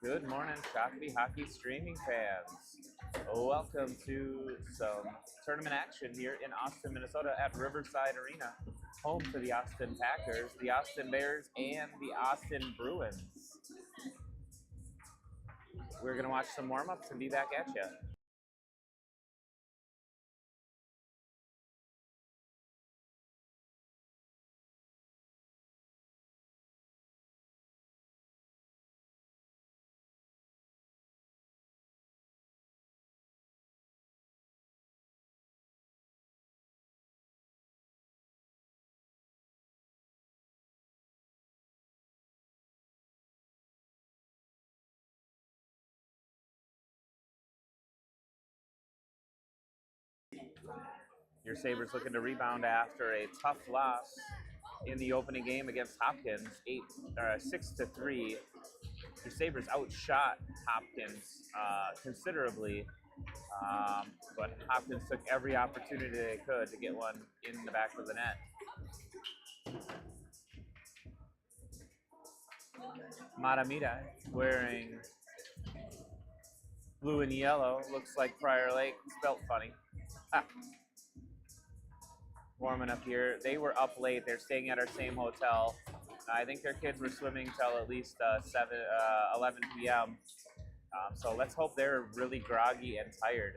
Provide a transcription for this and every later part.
Good morning, Shakopee hockey streaming fans. Welcome to some tournament action here in Austin, Minnesota at Riverside Arena, home to the Austin Packers, the Austin Bears, and the Austin Bruins. We're going to watch some warm-ups and be back at you. Your Sabres looking to rebound after a tough loss in the opening game against Hopkins, 6-3. Your Sabres outshot Hopkins considerably, but Hopkins took every opportunity they could to get one in the back of the net. Mahtomedi wearing blue and yellow, looks like Prior Lake, spelt funny. Warming up here. They were up late. They're staying at our same hotel. I think their kids were swimming till at least 11 p.m. So let's hope they're really groggy and tired.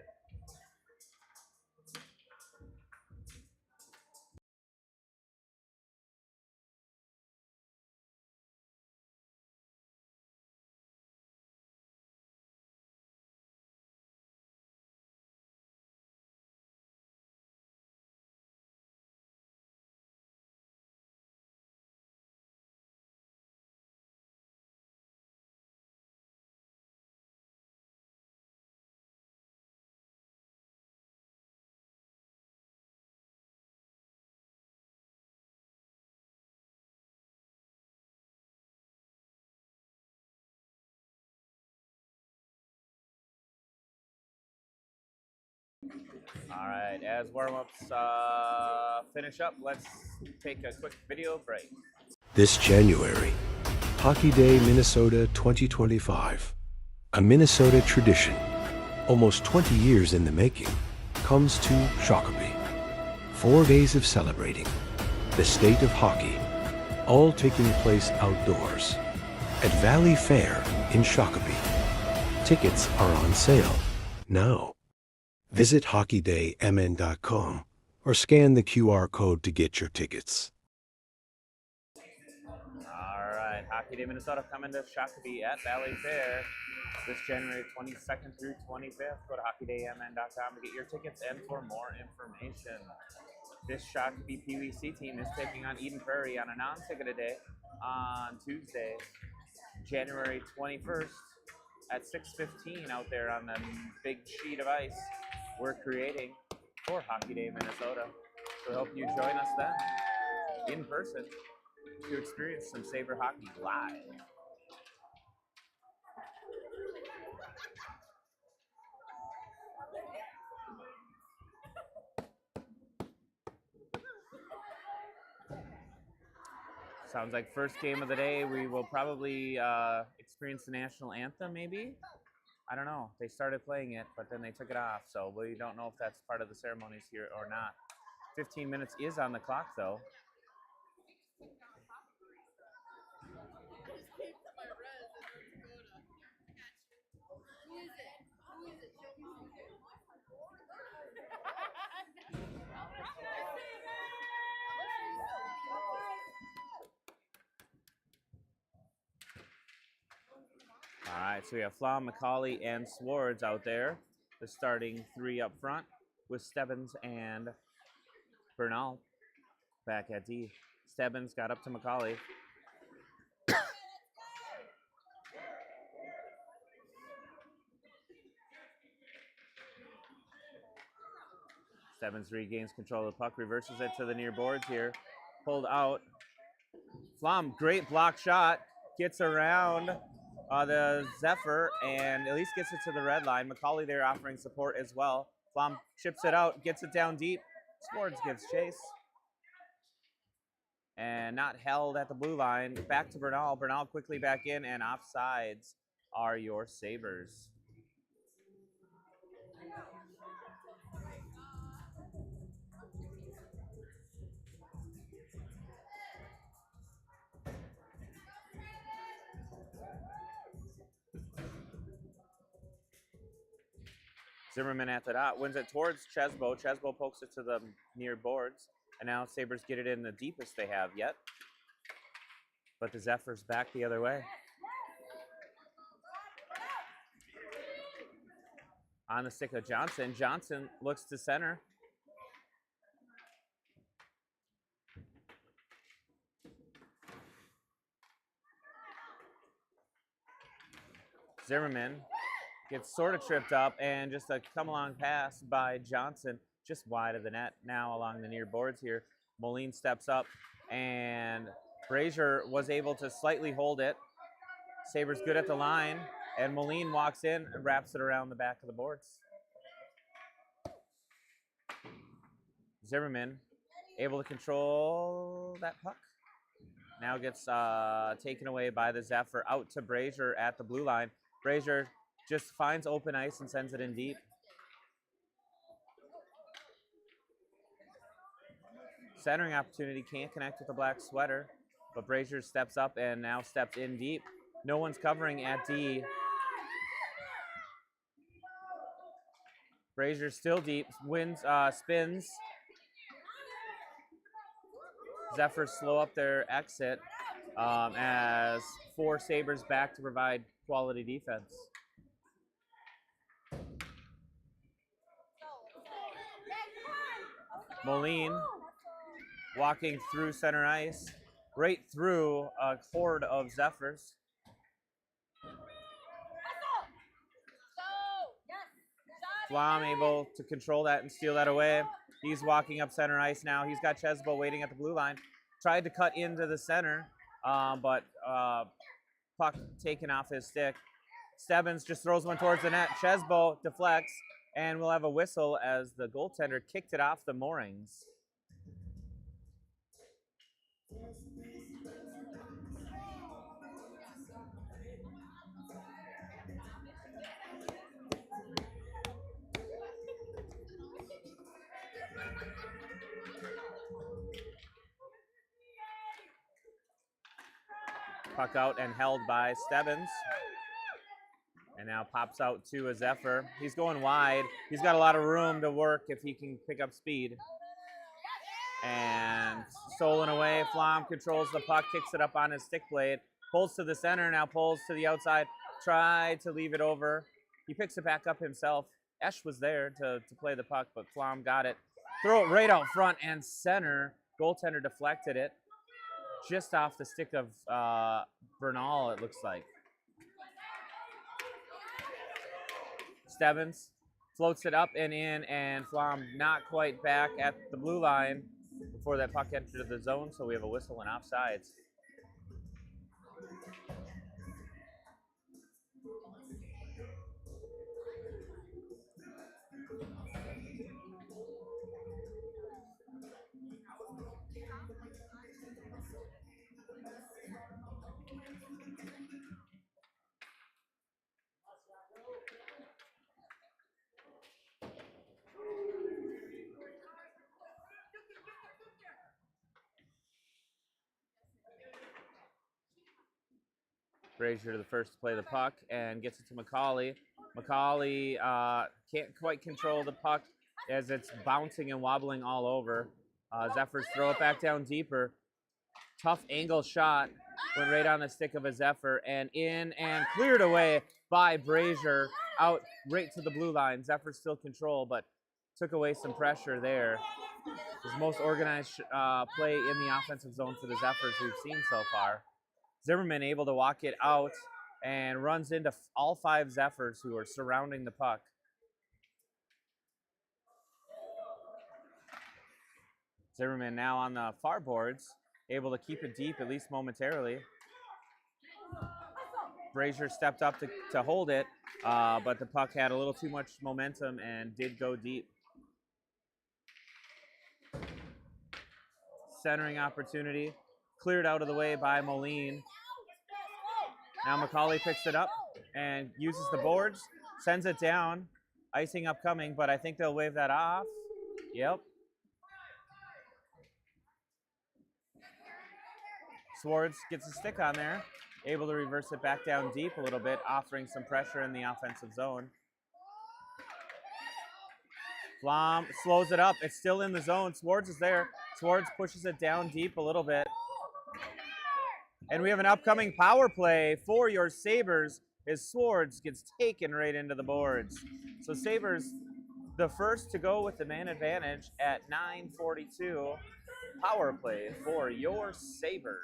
All right, as warm-ups finish up, let's take a quick video break. This January, Hockey Day Minnesota 2025, a Minnesota tradition, almost 20 years in the making, comes to Shakopee. 4 days of celebrating the state of hockey, all taking place outdoors at Valley Fair in Shakopee. Tickets are on sale now. Visit hockeydaymn.com or scan the QR code to get your tickets. All right, Hockey Day Minnesota coming to Shakopee at Valley Fair this January 22nd through 25th. Go to hockeydaymn.com to get your tickets and for more information. This Shakopee PWC team is taking on Eden Prairie on a non-ticketed day on Tuesday, January 21st at 6:15 out there on the big sheet of ice we're creating for Hockey Day Minnesota. So I hope you join us then in person to experience some Sabre hockey live. Sounds like first game of the day, we will probably experience the national anthem, maybe? I don't know. They started playing it, but then they took it off, so we don't know if that's part of the ceremonies here or not. 15 minutes is on the clock, though. All right, so we have Flom, McCauley, and Swartz out there. The starting 3 up front with Stebbins and Bernal back at D. Stebbins got up to McCauley. Stebbins regains control of the puck, reverses it to the near boards here. Pulled out. Flom, great block shot. Gets around the Zephyr and at least gets it to the red line. McCauley there offering support as well. Flom chips it out, gets it down deep. Swartz gives chase. And not held at the blue line. Back to Bernal. Bernal quickly back in and offsides. are your Sabres. Zimmerman at the dot wins it towards Chesbo. Chesbo pokes it to the near boards, and now Sabres get it in the deepest they have yet. But the Zephyrs back the other way. On the stick of Johnson. Johnson looks to center. Zimmerman gets sort of tripped up, and just a come-along pass by Johnson, just wide of the net. Now along the near boards here, Moline steps up, and Brazier was able to slightly hold it. Sabres good at the line, and Moline walks in and wraps it around the back of the boards. Zimmerman able to control that puck. Now gets taken away by the Zephyr, out to Brazier at the blue line. Brazier just finds open ice and sends it in deep. Centering opportunity, can't connect with the black sweater, but Brazier steps up and now steps in deep. No one's covering at D. Brazier still deep, wins, spins. Zephyrs slow up their exit as 4 Sabres back to provide quality defense. Moline walking through center ice, right through a horde of Zephyrs. Flom able to control that and steal that away. He's walking up center ice now. He's got Chesbo waiting at the blue line. Tried to cut into the center, but puck taken off his stick. Stebbins just throws one towards the net. Chesbo deflects, and we'll have a whistle as the goaltender kicked it off the moorings. Puck out and held by Stebbins. And now pops out to a Zephyr. He's going wide. He's got a lot of room to work if he can pick up speed. And stolen away. Flom controls the puck, kicks it up on his stick blade. Pulls to the center, now pulls to the outside. Tried to leave it over. He picks it back up himself. Esch was there to play the puck, but Flom got it. Throw it right out front and center. Goaltender deflected it. Just off the stick of Bernal, it looks like. Stebbins floats it up and in, and Flom not quite back at the blue line before that puck entered the zone, so we have a whistle and offsides. Brazier to the first to play the puck and gets it to McCauley. McCauley can't quite control the puck as it's bouncing and wobbling all over. Zephyrs throw it back down deeper. Tough angle shot. Went right on the stick of a Zephyr and in and cleared away by Brazier out right to the blue line. Zephyrs still control, but took away some pressure there. It was the most organized play in the offensive zone for the Zephyrs we've seen so far. Zimmerman able to walk it out and runs into all 5 Zephyrs who are surrounding the puck. Zimmerman now on the far boards, able to keep it deep, at least momentarily. Brazier stepped up to hold it, but the puck had a little too much momentum and did go deep. Centering opportunity, cleared out of the way by Moline. Now McCauley picks it up, and uses the boards, sends it down. Icing upcoming, but I think they'll wave that off. Yep. Swords gets a stick on there, able to reverse it back down deep a little bit, offering some pressure in the offensive zone. Flom slows it up. It's still in the zone. Swords is there. Swords pushes it down deep a little bit. And we have an upcoming power play for your Sabres as Swords gets taken right into the boards. So Sabres, the first to go with the man advantage at 9:42. Power play for your Sabres.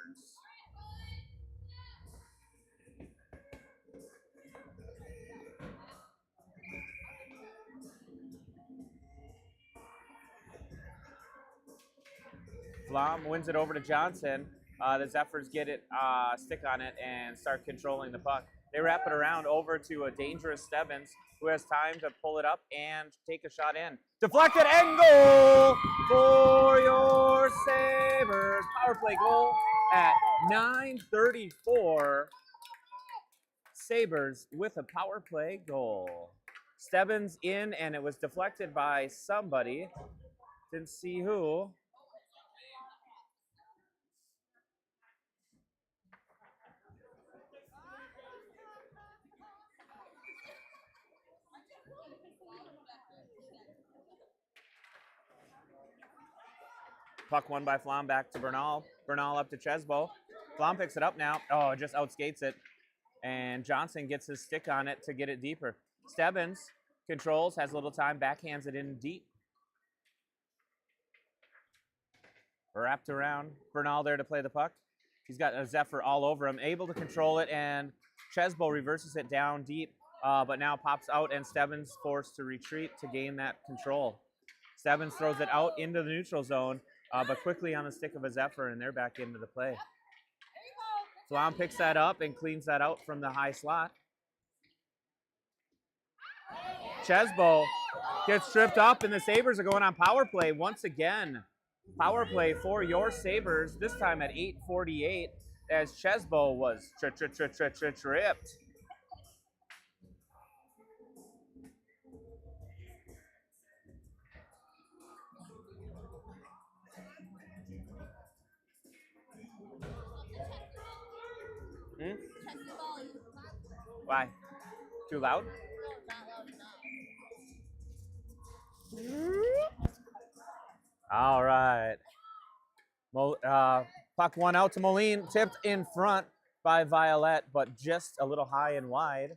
Flom wins it over to Johnson. The Zephyrs get it, stick on it, and start controlling the puck. They wrap it around over to a dangerous Stebbins, who has time to pull it up and take a shot in. Deflected and goal for your Sabres. Power play goal at 9:34. Sabres with a power play goal. Stebbins in, and it was deflected by somebody. Didn't see who. Puck won by Flom back to Bernal. Bernal up to Chesbo. Flom picks it up now. Oh, just outskates it. And Johnson gets his stick on it to get it deeper. Stebbins controls, has a little time, backhands it in deep. Wrapped around. Bernal there to play the puck. He's got a Zephyr all over him, able to control it, and Chesbo reverses it down deep, but now pops out, and Stebbins forced to retreat to gain that control. Stebbins throws it out into the neutral zone, but quickly on the stick of a Zephyr, and they're back into the play. Flom picks that up and cleans that out from the high slot. Chesbo gets tripped up, and the Sabres are going on power play once again. Power play for your Sabres, this time at 8:48, as Chesbo was tripped. Why? Too loud? All right. Puck one out to Moline, tipped in front by Violet, but just a little high and wide.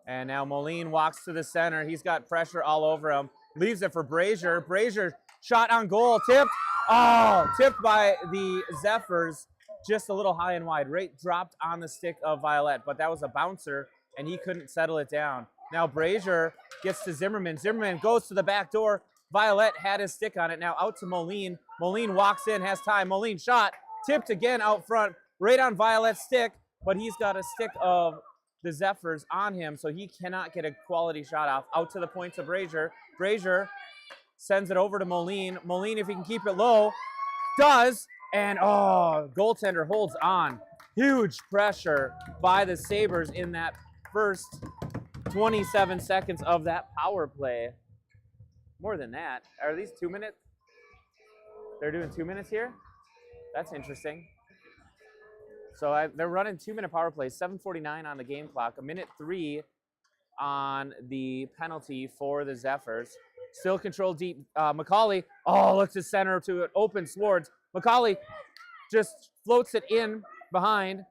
And now Moline walks to the center. He's got pressure all over him. Leaves it for Brazier. Brazier shot on goal, tipped. Oh, tipped by the Zephyrs. Just a little high and wide. Right dropped on the stick of Violet, but that was a bouncer, and he couldn't settle it down. Now Brazier gets to Zimmerman. Zimmerman goes to the back door. Violet had his stick on it. Now out to Moline. Moline walks in, has time. Moline shot, tipped again out front, right on Violet's stick, but he's got a stick of the Zephyrs on him, so he cannot get a quality shot off. Out to the point to Brazier. Brazier sends it over to Moline. Moline, if he can keep it low, does, and goaltender holds on. Huge pressure by the Sabres in that first 27 seconds of that power play. More than that. Are these 2 minutes? They're doing 2 minutes here? That's interesting. So they're running 2-minute power plays, 7:49 on the game clock, 1:03 on the penalty for the Zephyrs. Still controlled deep. McCauley, looks to center to an open Swords. McCauley just floats it in behind.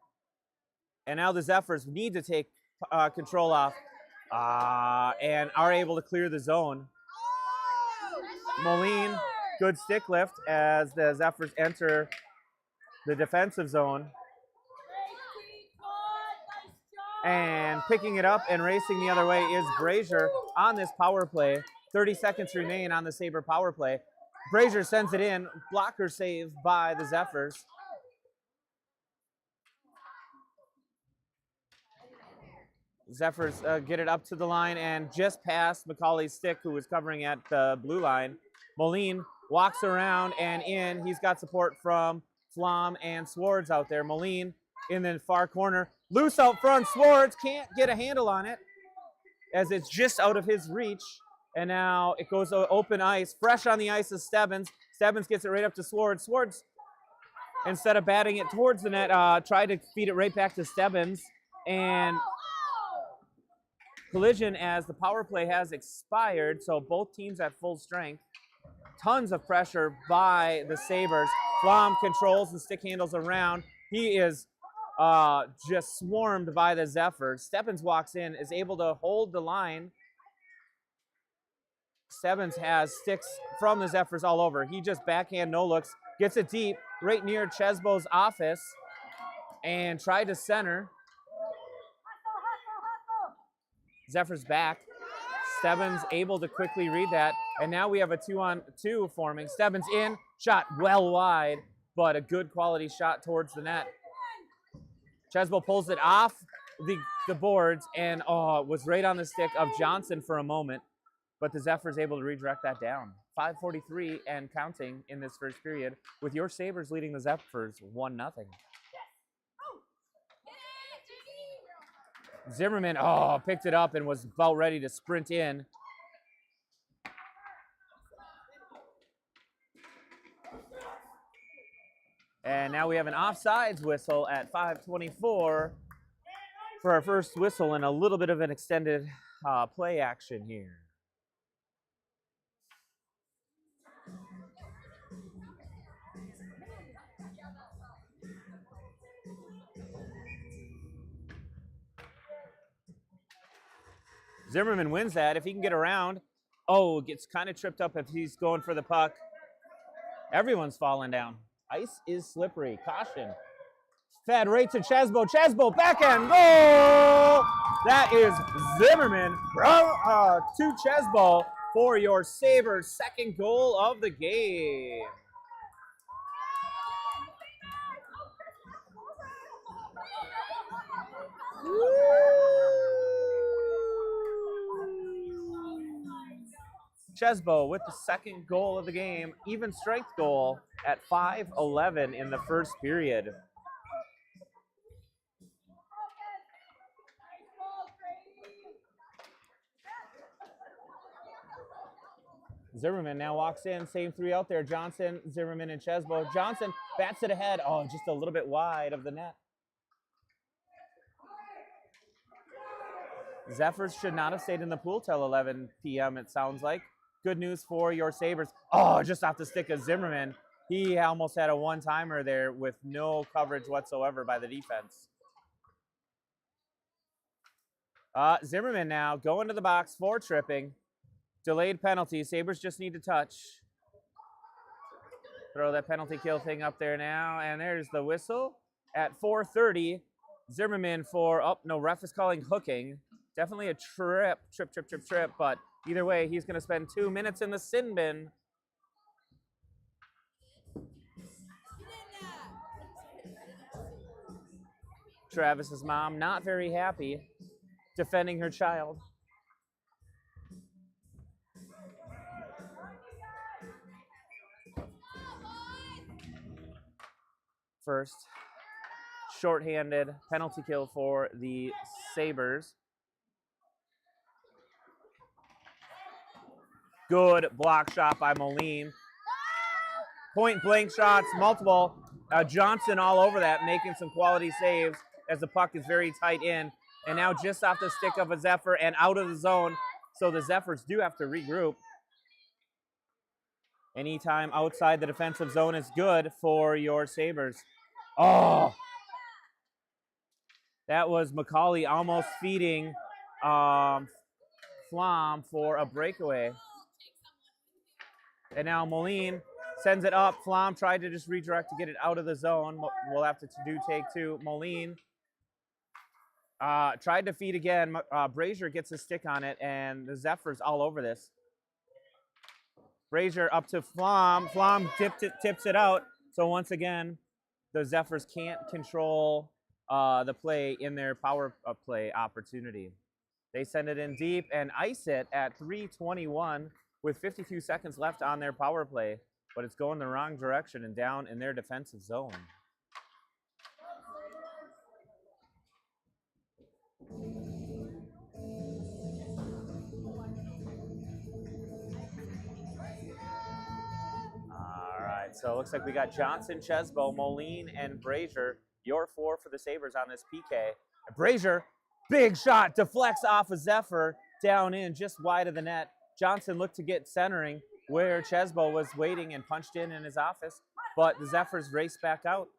And now the Zephyrs need to take control off and are able to clear the zone. Moline, good stick lift as the Zephyrs enter the defensive zone. And picking it up and racing the other way is Brazier on this power play. 30 seconds remain on the Sabre power play. Brazier sends it in. Blocker save by the Zephyrs. Zephyrs get it up to the line and just past McCauley's stick, who was covering at the blue line. Moline walks around and in. He's got support from Flom and Swords out there. Moline in the far corner. Loose out front. Swords can't get a handle on it as it's just out of his reach. And now it goes to open ice. Fresh on the ice is Stebbins. Stebbins gets it right up to Swords. Swords, instead of batting it towards the net, tried to feed it right back to Stebbins. And collision as the power play has expired, so both teams at full strength. Tons of pressure by the Sabres. Flom controls and stick handles around. He is just swarmed by the Zephyrs. Stebbins walks in, is able to hold the line. Stebbins has sticks from the Zephyrs all over. He just backhand no looks, gets it deep right near Chesbo's office and tried to center. Zephyrs back. Stebbins able to quickly read that. And now we have a 2-on-2 forming. Stebbins in, shot well wide, but a good quality shot towards the net. Chesbo pulls it off the boards and was right on the stick of Johnson for a moment. But the Zephyrs able to redirect that down. 5:43 and counting in this first period, with your Sabres leading the Zephyrs 1-0. Zimmerman, picked it up and was about ready to sprint in. And now we have an offsides whistle at 5:24 for our first whistle and a little bit of an extended play action here. Zimmerman wins that. If he can get around, gets kind of tripped up if he's going for the puck. Everyone's falling down. Ice is slippery. Caution. Fed right to Chesbo. Chesbo, backhand goal! That is Zimmerman to Chesbo for your Sabres' second goal of the game. Chesbo with the second goal of the game, even strength goal at 5:11 in the first period. Zimmerman now walks in, same three out there, Johnson, Zimmerman, and Chesbo. Johnson bats it ahead, just a little bit wide of the net. Zephyrs should not have stayed in the pool till 11 p.m., it sounds like. Good news for your Sabres. Just off the stick of Zimmerman. He almost had a one-timer there with no coverage whatsoever by the defense. Zimmerman now going to the box for tripping. Delayed penalty. Sabres just need to touch. Throw that penalty kill thing up there now. And there's the whistle at 4:30. Zimmerman for, ref is calling hooking. Definitely a trip, but either way, he's going to spend 2 minutes in the sin bin. Travis's mom not very happy, defending her child. First, shorthanded penalty kill for the Sabres. Good block shot by Moline. Point blank shots, multiple. Johnson all over that, making some quality saves as the puck is very tight in. And now just off the stick of a Zephyr and out of the zone. So the Zephyrs do have to regroup. Anytime outside the defensive zone is good for your Sabres. That was McCauley almost feeding Flom for a breakaway. And now Moline sends it up. Flom tried to just redirect to get it out of the zone. We'll have to do take two. Moline tried to feed again. Brazier gets a stick on it, and the Zephyrs all over this. Brazier up to Flom. Flom tips it out. So once again, the Zephyrs can't control the play in their power play opportunity. They send it in deep and ice it at 3:21 with 52 seconds left on their power play. but it's going the wrong direction and down in their defensive zone. All right, so it looks like we got Johnson, Chesbo, Moline, and Brazier. Your 4 for the Sabres on this PK. Brazier, big shot, deflects off of Zephyr, down in, just wide of the net. Johnson looked to get centering where Chesbo was waiting and punched in his office, but the Zephyrs raced back out.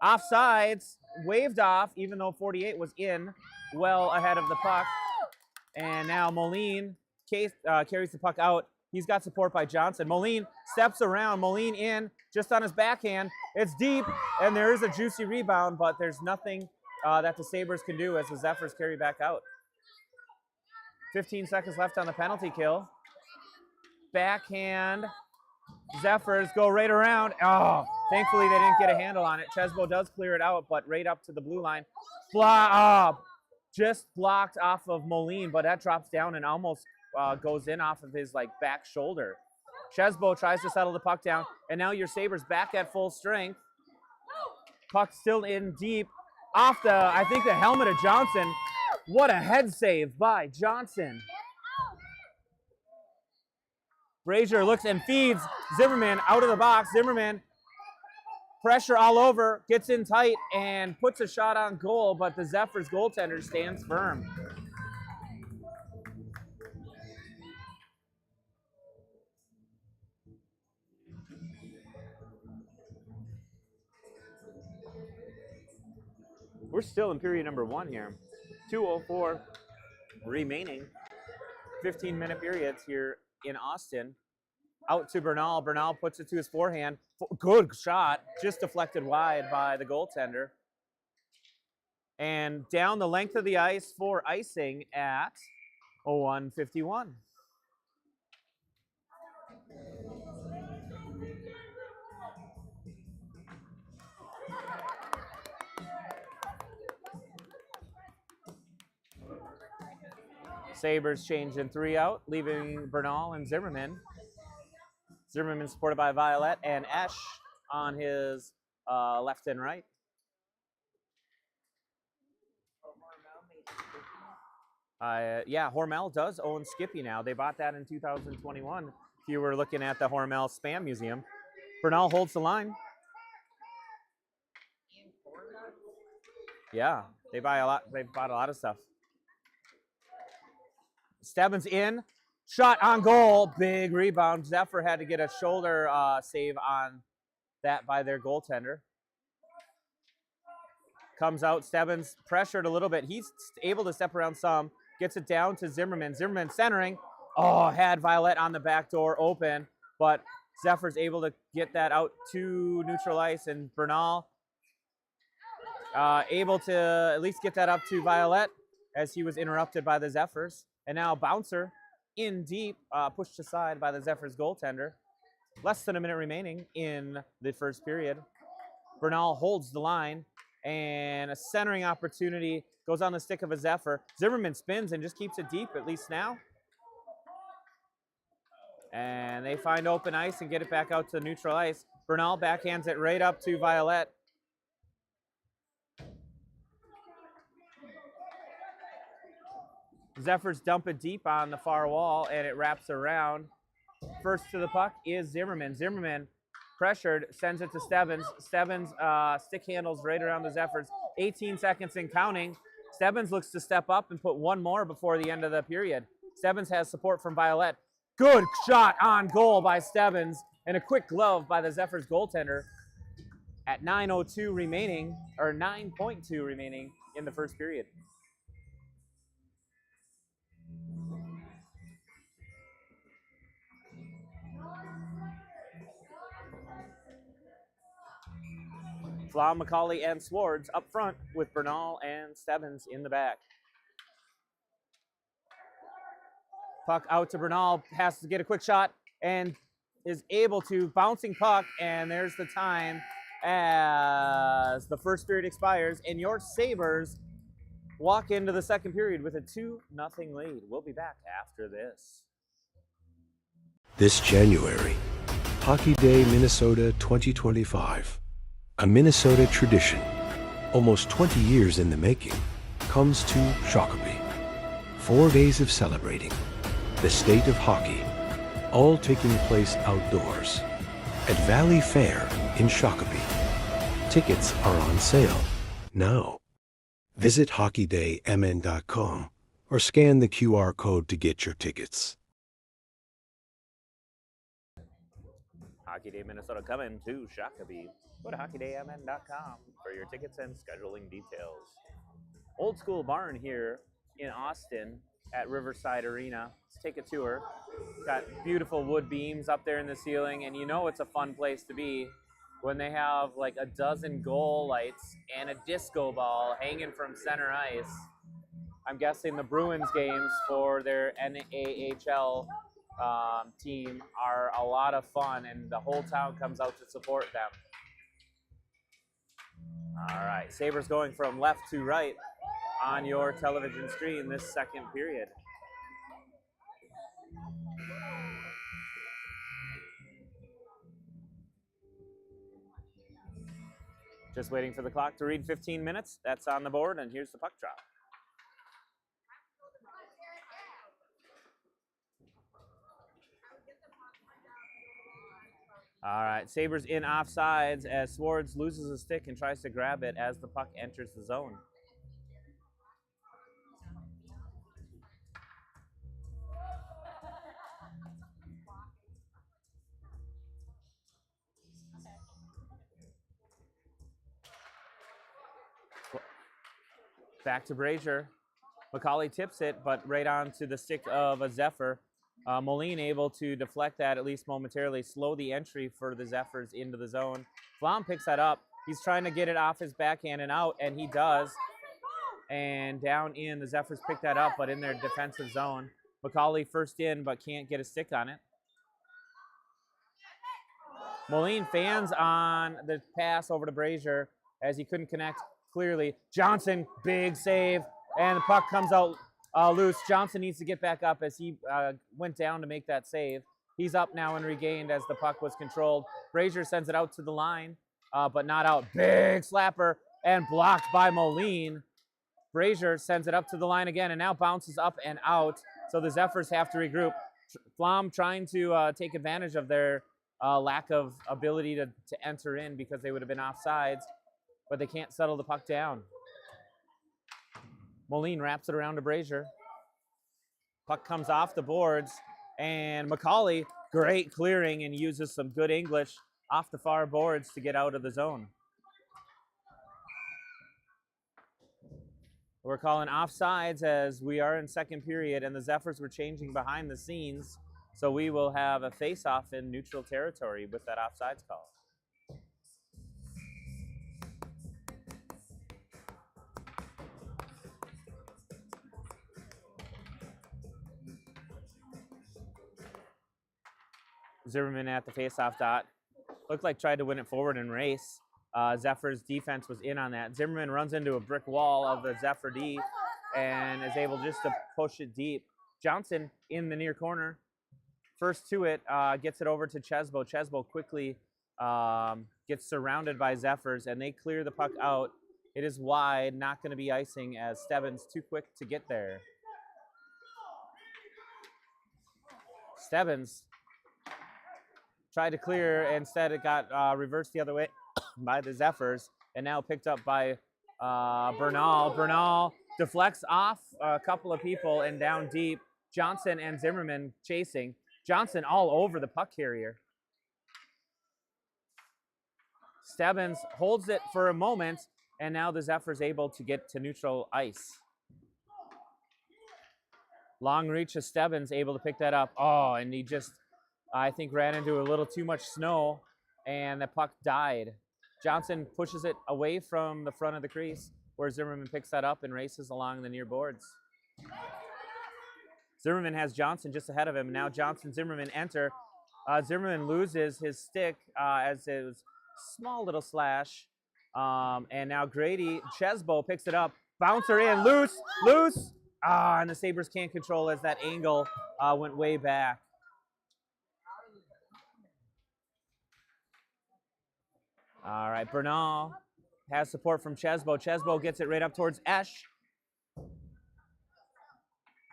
Offsides, waved off, even though 48 was in, well ahead of the puck. And now Moline carries the puck out. He's got support by Johnson. Moline steps around. Moline in, just on his backhand. It's deep, and there is a juicy rebound, but there's nothing that the Sabres can do as the Zephyrs carry back out. 15 seconds left on the penalty kill. Backhand. Zephyrs go right around. Oh, thankfully they didn't get a handle on it. Chesbo does clear it out, but right up to the blue line. Just blocked off of Moline, but that drops down and almost goes in off of his back shoulder. Chesbo tries to settle the puck down, and now your Sabres back at full strength. Puck still in deep. Off I think the helmet of Johnson. What a head save by Johnson. Brazier looks and feeds Zimmerman out of the box. Zimmerman, pressure all over, gets in tight and puts a shot on goal, but the Zephyrs goaltender stands firm. We're still in period number 1 here. 2:04 remaining. 15-minute periods here in Austin. Out to Bernal. Bernal puts it to his forehand. Good shot. Just deflected wide by the goaltender. And down the length of the ice for icing at 01:51. Sabres changed in 3 out, leaving Bernal and Zimmerman. Zimmerman supported by Violet and Esch on his left and right. Yeah, Hormel does own Skippy now. They bought that in 2021. If you were looking at the Hormel Spam Museum. Bernal holds the line. Yeah, they buy a lot. They bought a lot of stuff. Stebbins in, shot on goal, big rebound. Zephyr had to get a shoulder save on that by their goaltender. Comes out, Stebbins pressured a little bit. He's able to step around some, gets it down to Zimmerman. Zimmerman centering. Oh, had Violet on the back door open, but Zephyr's able to get that out to neutral ice, and Bernal able to at least get that up to Violet as he was interrupted by the Zephyrs. And now Bouncer in deep, pushed aside by the Zephyrs goaltender. Less than a minute remaining in the first period. Bernal holds the line, and a centering opportunity goes on the stick of a Zephyr. Zimmerman spins and just keeps it deep, at least now. And they find open ice and get it back out to neutral ice. Bernal backhands it right up to Violet. Zephyrs dump it deep on the far wall, and it wraps around. First to the puck is Zimmerman. Zimmerman, pressured, sends it to Stebbins. Stebbins stick handles right around the Zephyrs. 18 seconds and counting. Stebbins looks to step up and put one more before the end of the period. Stebbins has support from Violet. Good shot on goal by Stebbins, and a quick glove by the Zephyrs goaltender at 9:02 remaining, or 9.2 remaining in the first period. Flau, McCauley, and Swartz up front with Bernal and Stebbins in the back. Puck out to Bernal, has to get a quick shot, and is able to, bouncing puck, and there's the time as the first period expires, and your Sabres walk into the second period with a 2-0 lead. We'll be back after this. This January, Hockey Day Minnesota 2025, a Minnesota tradition, almost 20 years in the making, comes to Shakopee. 4 days of celebrating the state of hockey, all taking place outdoors at Valley Fair in Shakopee. Tickets are on sale now. Visit hockeydaymn.com or scan the QR code to get your tickets. Hockey Day Minnesota coming to Shakopee. Go to hockeydaymn.com for your tickets and scheduling details. Old School Barn here in Austin at Riverside Arena. Let's take a tour. Got beautiful wood beams up there in the ceiling, and you know it's a fun place to be when they have like a dozen goal lights and a disco ball hanging from center ice. I'm guessing the Bruins games for their NAHL team are a lot of fun, and the whole town comes out to support them. All right, Sabres going from left to right on your television screen this second period. Just waiting for the clock to read 15 minutes. That's on the board, and here's the puck drop. All right, Sabres in offsides as Swartz loses a stick and tries to grab it as the puck enters the zone. Back to Brazier. McCauley tips it, but right onto the stick of a Zephyr. Moline able to deflect that, at least momentarily, slow the entry for the Zephyrs into the zone. Flom picks that up. He's trying to get it off his backhand and out, and he does. And down in, the Zephyrs pick that up, but in their defensive zone. McCauley first in, but can't get a stick on it. Moline fans on the pass over to Brazier as he couldn't connect clearly. Johnson, big save, and the puck comes out loose. Johnson needs to get back up as he went down to make that save. He's up now and regained as the puck was controlled. Brazier sends it out to the line, but not out. Big slapper and blocked by Moline. Brazier sends it up to the line again and now bounces up and out. So the Zephyrs have to regroup. Flom trying to take advantage of their lack of ability to enter in because they would have been offsides, but they can't settle the puck down. Moline wraps it around to Brazier. Puck comes off the boards, and McCauley, great clearing and uses some good English off the far boards to get out of the zone. We're calling offsides as we are in second period, and the Zephyrs were changing behind the scenes, so we will have a face-off in neutral territory with that offsides call. Zimmerman at the face-off dot. Looked like tried to win it forward and race. Zephyr's defense was in on that. Zimmerman runs into a brick wall of the Zephyr D and is able just to push it deep. Johnson in the near corner. First to it, gets it over to Chesbo. Chesbo quickly gets surrounded by Zephyrs, and they clear the puck out. It is wide, not going to be icing as Stebbins too quick to get there. Stebbins tried to clear, instead it got reversed the other way by the Zephyrs, and now picked up by Bernal. Bernal deflects off a couple of people and down deep. Johnson and Zimmerman chasing. Johnson all over the puck carrier. Stebbins holds it for a moment, and now the Zephyrs able to get to neutral ice. Long reach of Stebbins, able to pick that up. Oh, and he just, I think, ran into a little too much snow, and the puck died. Johnson pushes it away from the front of the crease, where Zimmerman picks that up and races along the near boards. Zimmerman has Johnson just ahead of him. Now Johnson, Zimmerman enter. Zimmerman loses his stick as it was small little slash. And now Grady, Chesbo picks it up. Bouncer in, loose. And the Sabres can't control as that angle went way back. All right, Bernal has support from Chesbo. Chesbo gets it right up towards Esch.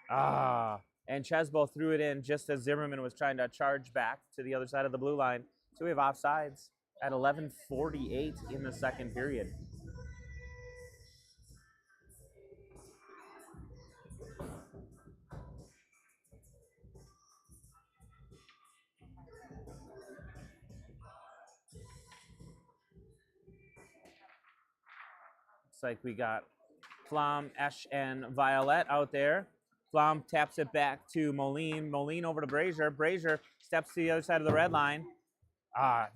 And Chesbo threw it in just as Zimmerman was trying to charge back to the other side of the blue line. So we have offsides at 11:48 in the second period. Looks like we got Flom, Esch, and Violet out there. Flom taps it back to Moline. Moline over to Brazier. Brazier steps to the other side of the red line.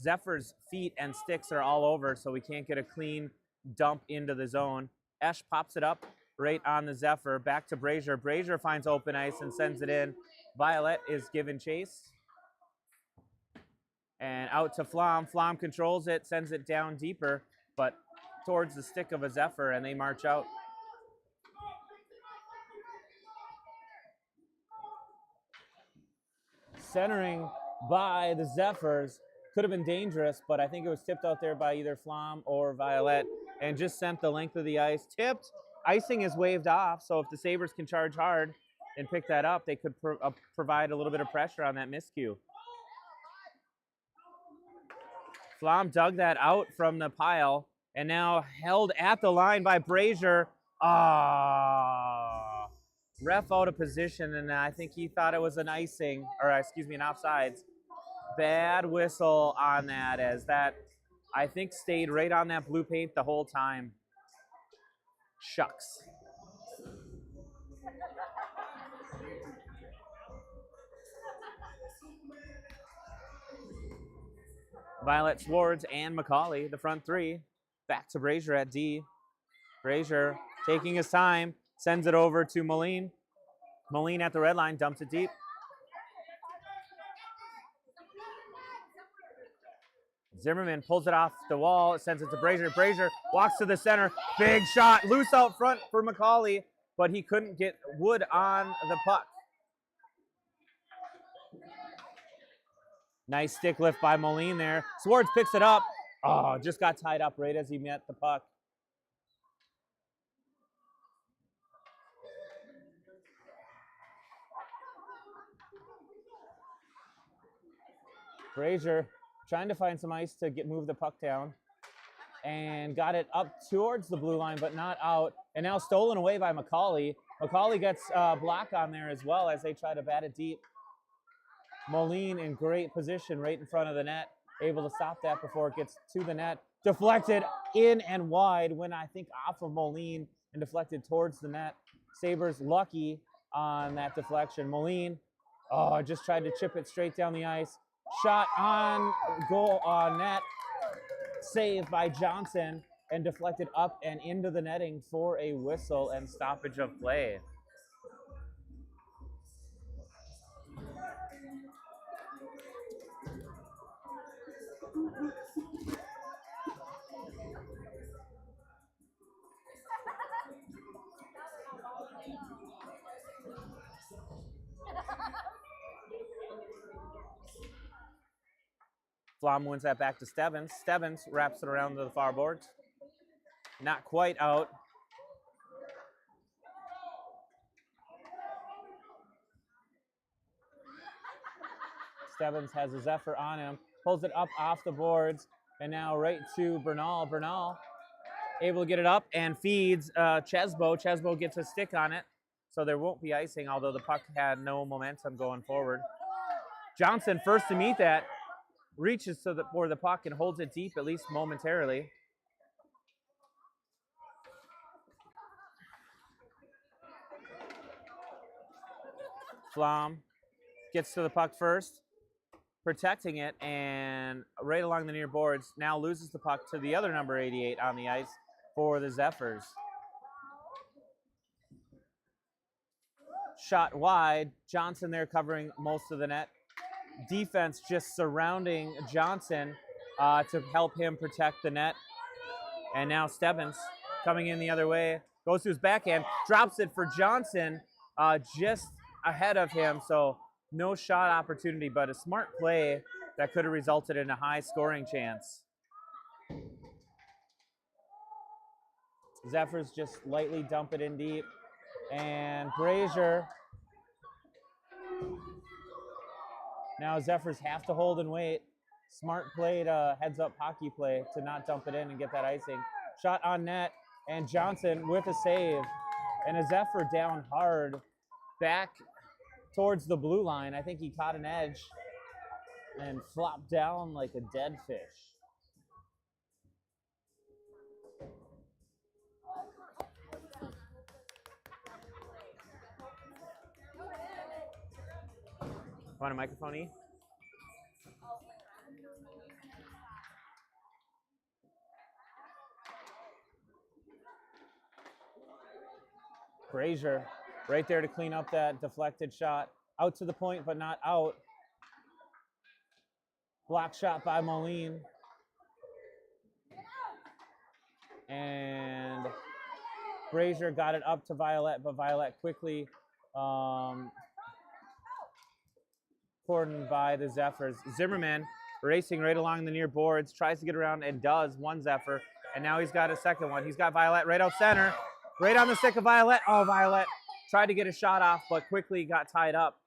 Zephyr's feet and sticks are all over, so we can't get a clean dump into the zone. Esch pops it up right on the Zephyr. Back to Brazier. Brazier finds open ice and sends it in. Violet is given chase. And out to Flom. Flom controls it, sends it down deeper, but towards the stick of a Zephyr, and they march out. Centering by the Zephyrs. Could have been dangerous, but I think it was tipped out there by either Flom or Violet and just sent the length of the ice. Tipped. Icing is waved off, so if the Sabres can charge hard and pick that up, they could provide a little bit of pressure on that miscue. Flom dug that out from the pile and now held at the line by Brazier. Ref out of position, and I think he thought it was an icing, or excuse me, an offsides. Bad whistle on that, as that, I think, stayed right on that blue paint the whole time. Shucks. Violet, Swartz, and McCauley, the front three. Back to Brazier at D. Brazier taking his time, sends it over to Moline. Moline at the red line, dumps it deep. Zimmerman pulls it off the wall, sends it to Brazier. Brazier walks to the center. Big shot, loose out front for McCauley, but he couldn't get Wood on the puck. Nice stick lift by Moline there. Swartz picks it up. Just got tied up right as he met the puck. Brazier trying to find some ice to move the puck down, and got it up towards the blue line, but not out. And now stolen away by McCauley. McCauley gets a block on there as well as they try to bat it deep. Moline in great position right in front of the net, able to stop that before it gets to the net. Deflected in and wide, went I think off of Moline and deflected towards the net. Sabres lucky on that deflection. Moline just tried to chip it straight down the ice. Shot on goal on net, saved by Johnson, and deflected up and into the netting for a whistle and stoppage of play. Flom wins that back to Stebbins. Stebbins wraps it around to the far boards. Not quite out. Stebbins has a Zephyr on him, pulls it up off the boards, and now right to Bernal. Bernal able to get it up and feeds Chesbo. Chesbo gets a stick on it, so there won't be icing, although the puck had no momentum going forward. Johnson, first to meet that, reaches for the puck and holds it deep, at least momentarily. Flom gets to the puck first, protecting it, and right along the near boards, now loses the puck to the other number 88 on the ice for the Zephyrs. Shot wide, Johnson there covering most of the net. Defense just surrounding Johnson to help him protect the net. And now Stebbins coming in the other way, goes to his backhand, drops it for Johnson just ahead of him. So no shot opportunity, but a smart play that could have resulted in a high scoring chance. Zephyrs just lightly dump it in deep. And Brazier. Now Zephyrs have to hold and wait. Smart played heads up hockey play to not dump it in and get that icing. Shot on net, and Johnson with a save. And a Zephyr down hard back towards the blue line. I think he caught an edge and flopped down like a dead fish. Want a microphone, E? Brazier right there to clean up that deflected shot. Out to the point, but not out. Block shot by Moline. And Brazier got it up to Violet, but Violet quickly cordoned by the Zephyrs. Zimmerman racing right along the near boards, tries to get around and does. One Zephyr, and now he's got a second one. He's got Violet right out center, right on the stick of Violet. Oh, Violet tried to get a shot off, but quickly got tied up.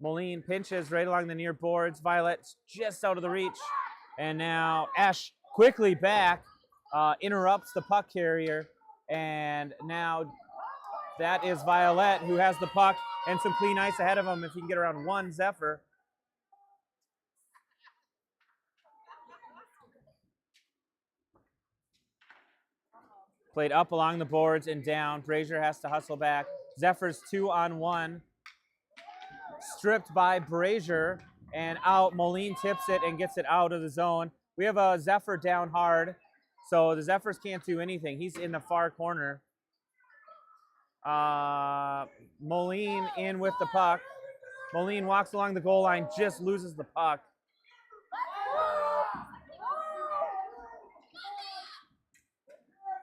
Moline pinches right along the near boards. Violet's just out of the reach. And now Ash quickly back, interrupts the puck carrier. And now that is Violet who has the puck and some clean ice ahead of him if he can get around one Zephyr. Played up along the boards and down. Brazier has to hustle back. Zephyrs 2-on-1. Stripped by Brazier and out. Moline tips it and gets it out of the zone. We have a Zephyr down hard, so the Zephyrs can't do anything. He's in the far corner. Moline in with the puck. Moline walks along the goal line, just loses the puck.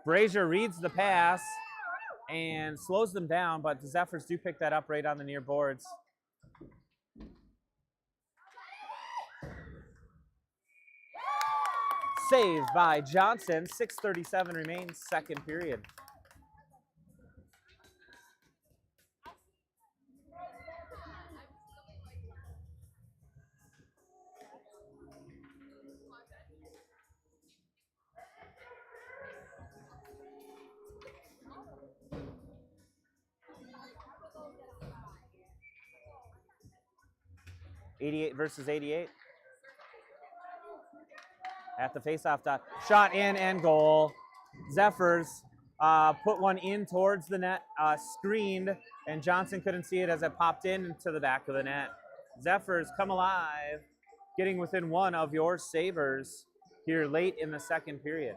Brazier reads the pass and slows them down, but the Zephyrs do pick that up right on the near boards. Saved by Johnson. 6:37 remains, second period. '88 versus '88. At the faceoff dot. Shot in and goal. Zephyrs put one in towards the net, screened, and Johnson couldn't see it as it popped into the back of the net. Zephyrs come alive, getting within one of your savers here late in the second period.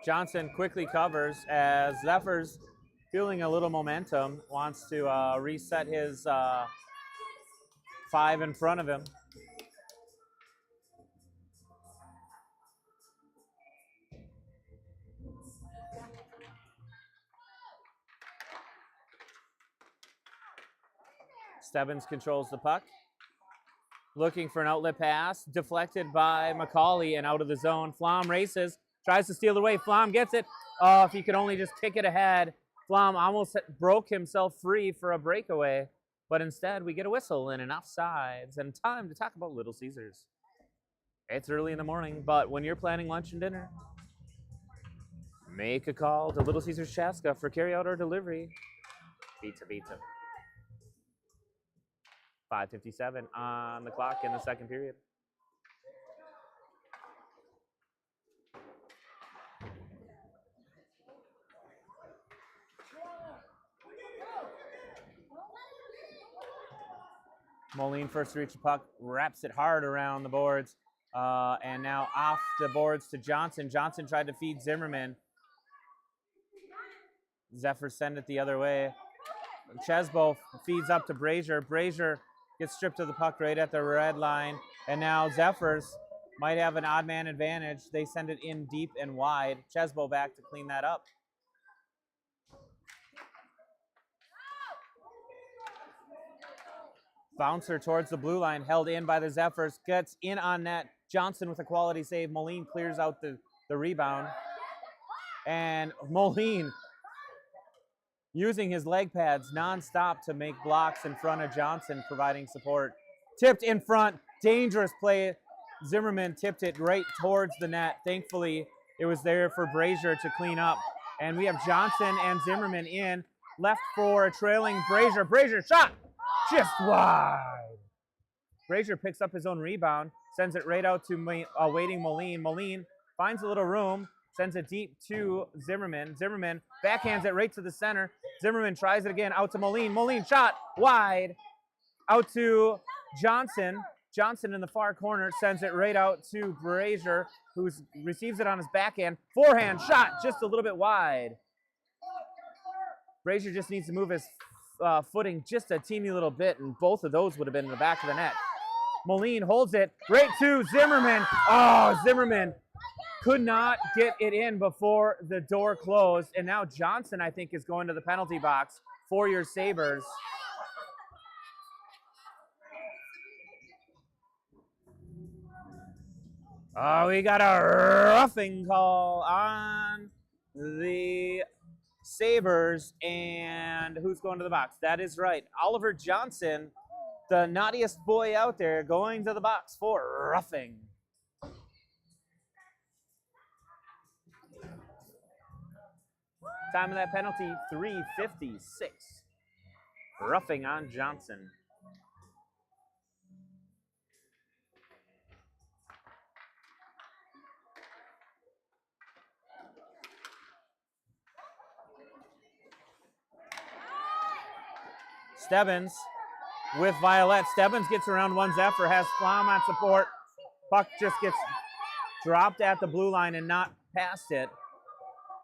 Johnson quickly covers as Zephyrs, feeling a little momentum, wants to reset his 5 in front of him. Stebbins controls the puck. Looking for an outlet pass, deflected by McCauley and out of the zone. Flom races, tries to steal it away. Flom gets it. Oh, if he could only just kick it ahead. Flom almost broke himself free for a breakaway, but instead we get a whistle and an offsides and time to talk about Little Caesars. It's early in the morning, but when you're planning lunch and dinner, make a call to Little Caesars Chaska for carryout or delivery. Pizza. 5:57 on the clock in the second period. Moline first to reach the puck, wraps it hard around the boards. And now off the boards to Johnson. Johnson tried to feed Zimmerman. Zephyrs send it the other way. Chesbo feeds up to Brazier. Brazier gets stripped of the puck right at the red line. And now Zephyrs might have an odd man advantage. They send it in deep and wide. Chesbo back to clean that up. Bouncer towards the blue line, held in by the Zephyrs. Gets in on net. Johnson with a quality save. Moline clears out the rebound. And Moline using his leg pads nonstop to make blocks in front of Johnson, providing support. Tipped in front, dangerous play. Zimmerman tipped it right towards the net. Thankfully, it was there for Brazier to clean up. And we have Johnson and Zimmerman in. Left for a trailing Brazier. Brazier shot just wide. Brazier picks up his own rebound, sends it right out to waiting Moline. Moline finds a little room, sends it deep to Zimmerman. Zimmerman backhands it right to the center. Zimmerman tries it again, out to Moline. Moline shot wide, out to Johnson. Johnson in the far corner sends it right out to Brazier, who receives it on his backhand. Forehand shot just a little bit wide. Brazier just needs to move his footing just a teeny little bit, and both of those would have been in the back of the net. Moline holds it right to Zimmerman. Oh, Zimmerman could not get it in before the door closed. And now Johnson, I think, is going to the penalty box for your Sabres. Oh, we got a roughing call on the Sabres. And who's going to the box? That is right. Oliver Johnson, the naughtiest boy out there, going to the box for roughing. Time of that penalty, 3:56. Roughing on Johnson. Stebbins with Violet. Stebbins gets around one Zephyr, has Flom on support. Puck just gets dropped at the blue line and not past it.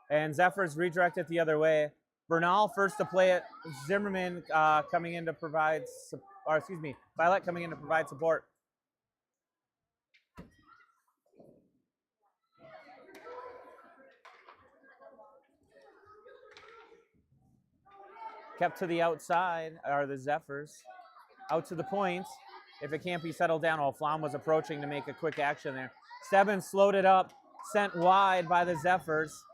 And Zephyrs redirect it the other way. Bernal first to play it. Zimmerman coming in to provide, Violet coming in to provide support. Kept to the outside are the Zephyrs. Out to the point. If it can't be settled down, Flom was approaching to make a quick action there. Stebbins slowed it up, sent wide by the Zephyrs.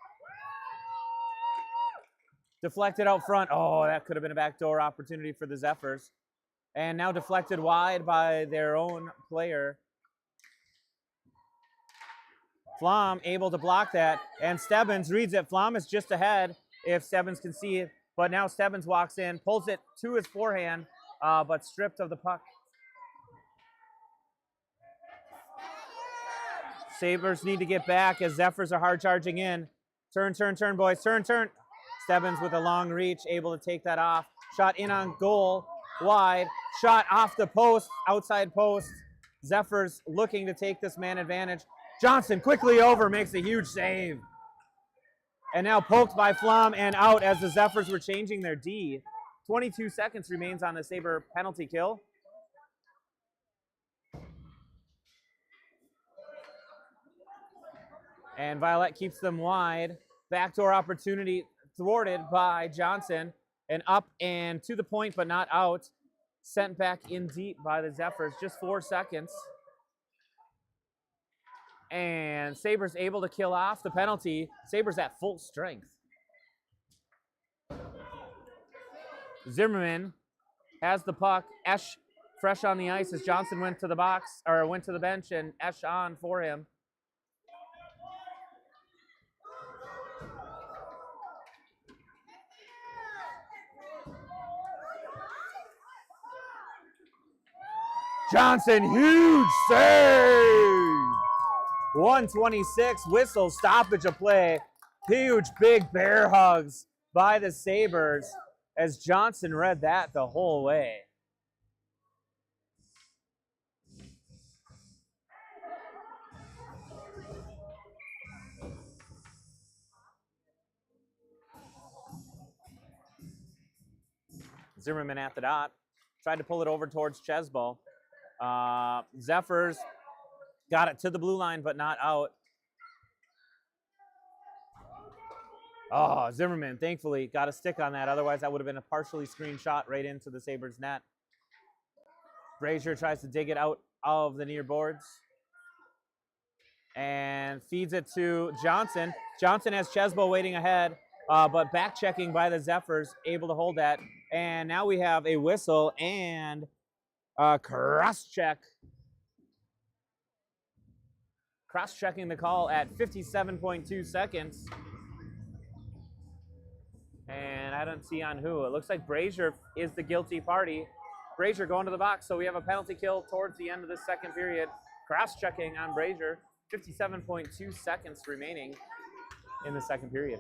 Deflected out front. Oh, that could have been a backdoor opportunity for the Zephyrs. And now deflected wide by their own player. Flom able to block that. And Stebbins reads it. Flom is just ahead if Stebbins can see it. But now Stebbins walks in, pulls it to his forehand, but stripped of the puck. Sabres need to get back as Zephyrs are hard charging in. Turn, boys. Turn. Stebbins with a long reach, able to take that off. Shot in on goal, wide. Shot off the post, outside post. Zephyrs looking to take this man advantage. Johnson quickly over, makes a huge save. And now poked by Flom and out as the Zephyrs were changing their D. 22 seconds remains on the Sabre penalty kill. And Violet keeps them wide. Backdoor opportunity thwarted by Johnson. And up and to the point, but not out. Sent back in deep by the Zephyrs. Just 4 seconds. And Sabres able to kill off the penalty. Sabres at full strength. Zimmerman has the puck. Esch fresh on the ice as Johnson went to the box, or went to the bench, and Esch on for him. Johnson, huge save! 126, whistle, stoppage of play. Huge, big bear hugs by the Sabres as Johnson read that the whole way. Zimmerman at the dot. Tried to pull it over towards Chesbo. Zephyrs got it to the blue line, but not out. Oh, Zimmerman, thankfully, got a stick on that. Otherwise, that would have been a partially screened shot right into the Sabres net. Brazier tries to dig it out of the near boards and feeds it to Johnson. Johnson has Chesbo waiting ahead, but back checking by the Zephyrs, able to hold that. And now we have a whistle and a cross-check. Cross-checking the call at 57.2 seconds. And I don't see on who. It looks like Brazier is the guilty party. Brazier going to the box, so we have a penalty kill towards the end of the second period. Cross-checking on Brazier. 57.2 seconds remaining in the second period.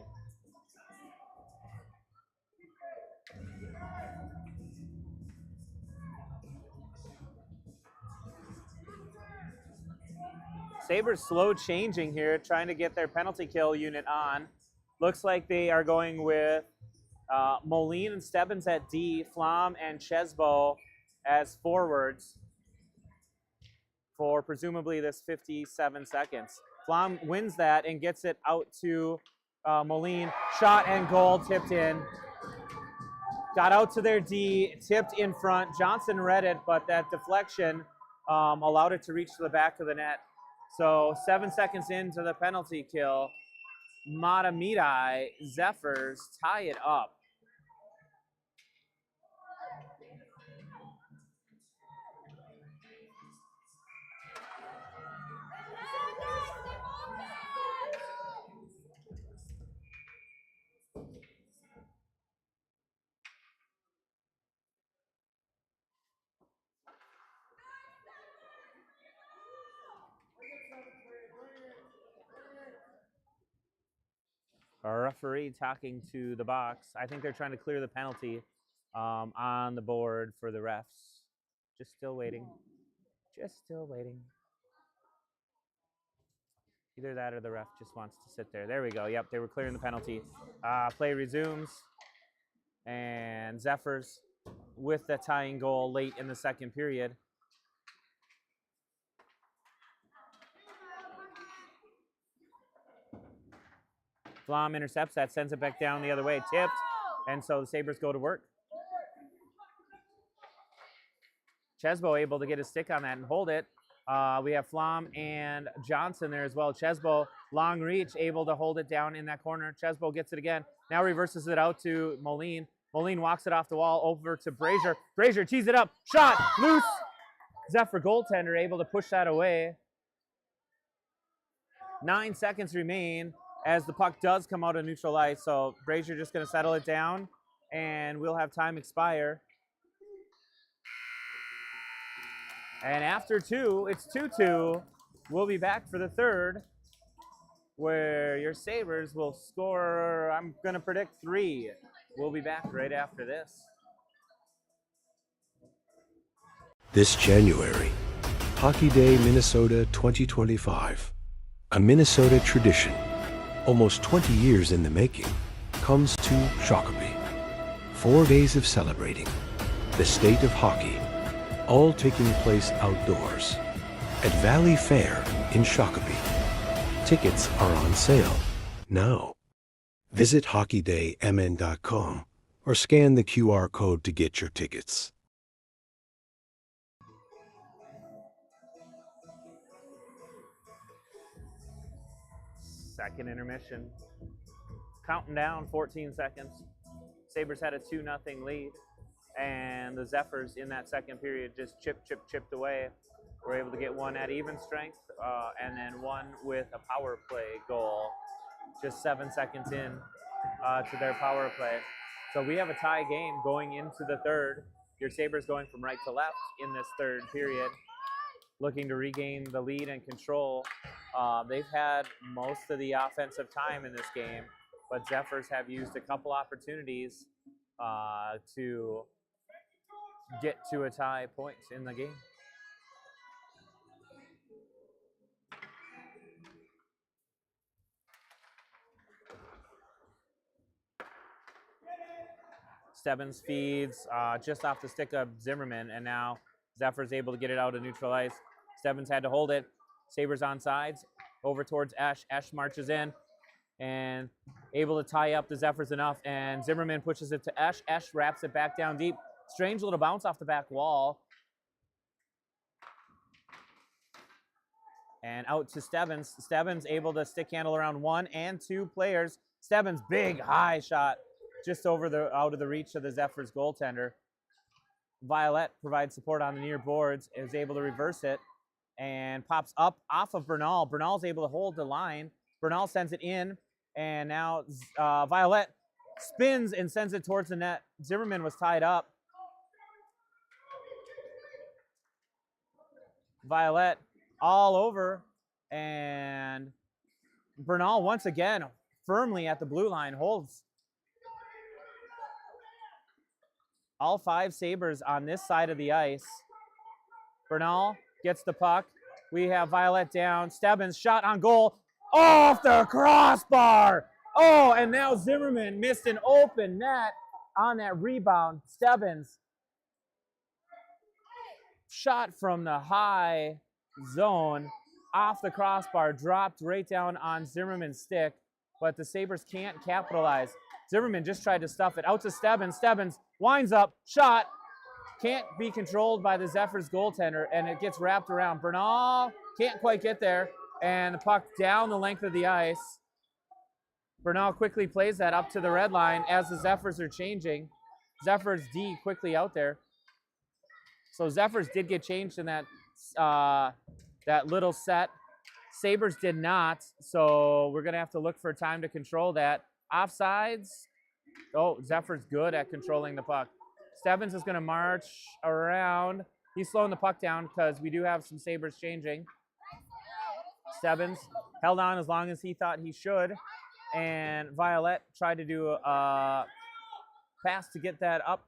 Sabres slow changing here, trying to get their penalty kill unit on. Looks like they are going with Moline and Stebbins at D, Flom and Chesbo as forwards for presumably this 57 seconds. Flom wins that and gets it out to Moline. Shot and goal, tipped in. Got out to their D, tipped in front. Johnson read it, but that deflection allowed it to reach to the back of the net. So 7 seconds into the penalty kill, Mahtomedi Zephyrs tie it up. Our referee talking to the box. I think they're trying to clear the penalty on the board for the refs. Just still waiting. Just still waiting. Either that or the ref just wants to sit there. There we go. Yep, they were clearing the penalty. Play resumes. And Zephyrs with the tying goal late in the second period. Flom intercepts that, sends it back down the other way, tipped, and so the Sabres go to work. Chesbo able to get his stick on that and hold it. We have Flom and Johnson there as well. Chesbo, long reach, able to hold it down in that corner. Chesbo gets it again. Now reverses it out to Moline. Moline walks it off the wall over to Brazier. Brazier tees it up. Shot, loose. Zephyr goaltender able to push that away. 9 seconds remain as the puck does come out of neutral ice. So Brazier just going to settle it down, and we'll have time expire. And after two, it's 2-2. We'll be back for the third, where your Sabres will score, I'm going to predict 3. We'll be back right after this. This January, Hockey Day Minnesota 2025, a Minnesota tradition, almost 20 years in the making, comes to Shakopee. 4 days of celebrating the state of hockey, all taking place outdoors at Valley Fair in Shakopee. Tickets are on sale now. Visit hockeydaymn.com or scan the QR code to get your tickets. Second intermission. Counting down 14 seconds. Sabres had a 2-0 lead, and the Zephyrs in that second period just chipped away. Were able to get one at even strength, and then one with a power play goal just 7 seconds in to their power play. So we have a tie game going into the third. Your Sabres going from right to left in this third period, looking to regain the lead and control. They've had most of the offensive time in this game, but Zephyrs have used a couple opportunities to get to a tie point in the game. Stebbins feeds just off the stick of Zimmerman, and now Zephyr's able to get it out of neutral ice. Stebbins had to hold it. Sabres on sides, over towards Esch. Esch marches in and able to tie up the Zephyrs enough, and Zimmerman pushes it to Esch. Esch wraps it back down deep. Strange little bounce off the back wall. And out to Stebbins. Stebbins able to stick handle around 1 and 2 players. Stebbins, big high shot just out of the reach of the Zephyrs goaltender. Violet provides support on the near boards, is able to reverse it, and pops up off of Bernal. Bernal's able to hold the line. Bernal sends it in, and now Violet spins and sends it towards the net. Zimmerman was tied up. Violet all over, and Bernal once again firmly at the blue line holds. All 5 Sabres on this side of the ice. Bernal gets the puck. We have Violet down. Stebbins shot on goal off the crossbar. Oh, and now Zimmerman missed an open net on that rebound. Stebbins shot from the high zone off the crossbar, dropped right down on Zimmerman's stick, but the Sabres can't capitalize. Zimmerman just tried to stuff it out to Stebbins. Stebbins winds up, shot, can't be controlled by the Zephyrs goaltender, and it gets wrapped around. Bernal can't quite get there, and the puck down the length of the ice. Bernal quickly plays that up to the red line as the Zephyrs are changing. Zephyrs D quickly out there. So Zephyrs did get changed in that that little set. Sabres did not, so we're going to have to look for time to control that. Offsides. Oh, Zephyr's good at controlling the puck. Stebbins is going to march around. He's slowing the puck down because we do have some Sabres changing. Stebbins held on as long as he thought he should, and Violet tried to do a pass to get that up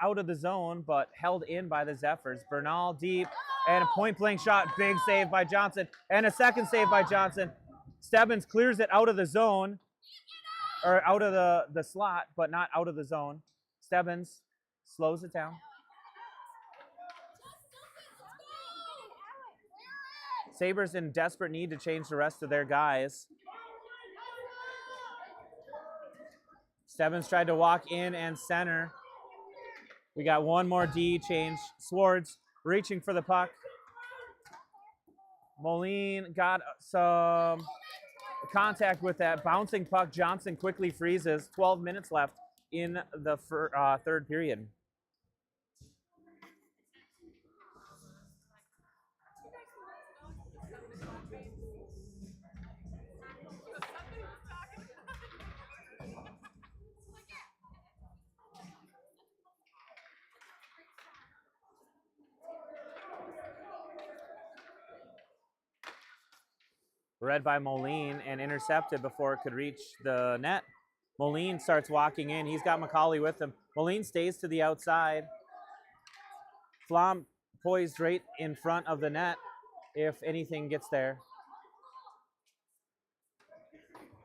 out of the zone, but held in by the Zephyrs. Bernal deep, and a point-blank shot. Big save by Johnson, and a second save by Johnson. Stebbins clears it out of the zone, or out of the slot, but not out of the zone. Stebbins slows it down. Sabres in desperate need to change the rest of their guys. Stebbins tried to walk in and center. We got one more D change. Swords reaching for the puck. Moline got some contact with that bouncing puck. Johnson quickly freezes. 12 minutes left in the third period. Read by Moline and intercepted before it could reach the net. Moline starts walking in. He's got McCauley with him. Moline stays to the outside. Flom poised right in front of the net if anything gets there.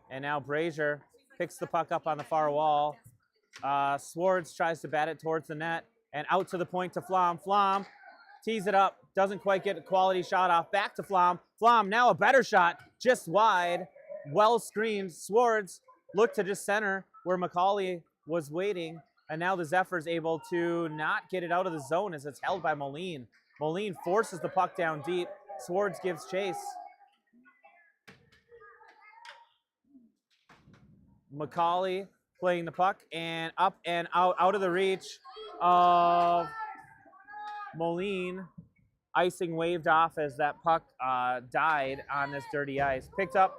And now Brazier picks the puck up on the far wall. Swords tries to bat it towards the net and out to the point to Flom. Flom tees it up, doesn't quite get a quality shot off. Back to Flom. Flom now a better shot, just wide, well screened. Swords look to just center where McCauley was waiting, and now the Zephyrs able to not get it out of the zone as it's held by Moline. Moline forces the puck down deep. Swords gives chase. McCauley playing the puck and up and out of the reach of Moline. Icing waved off as that puck died on this dirty ice. Picked up.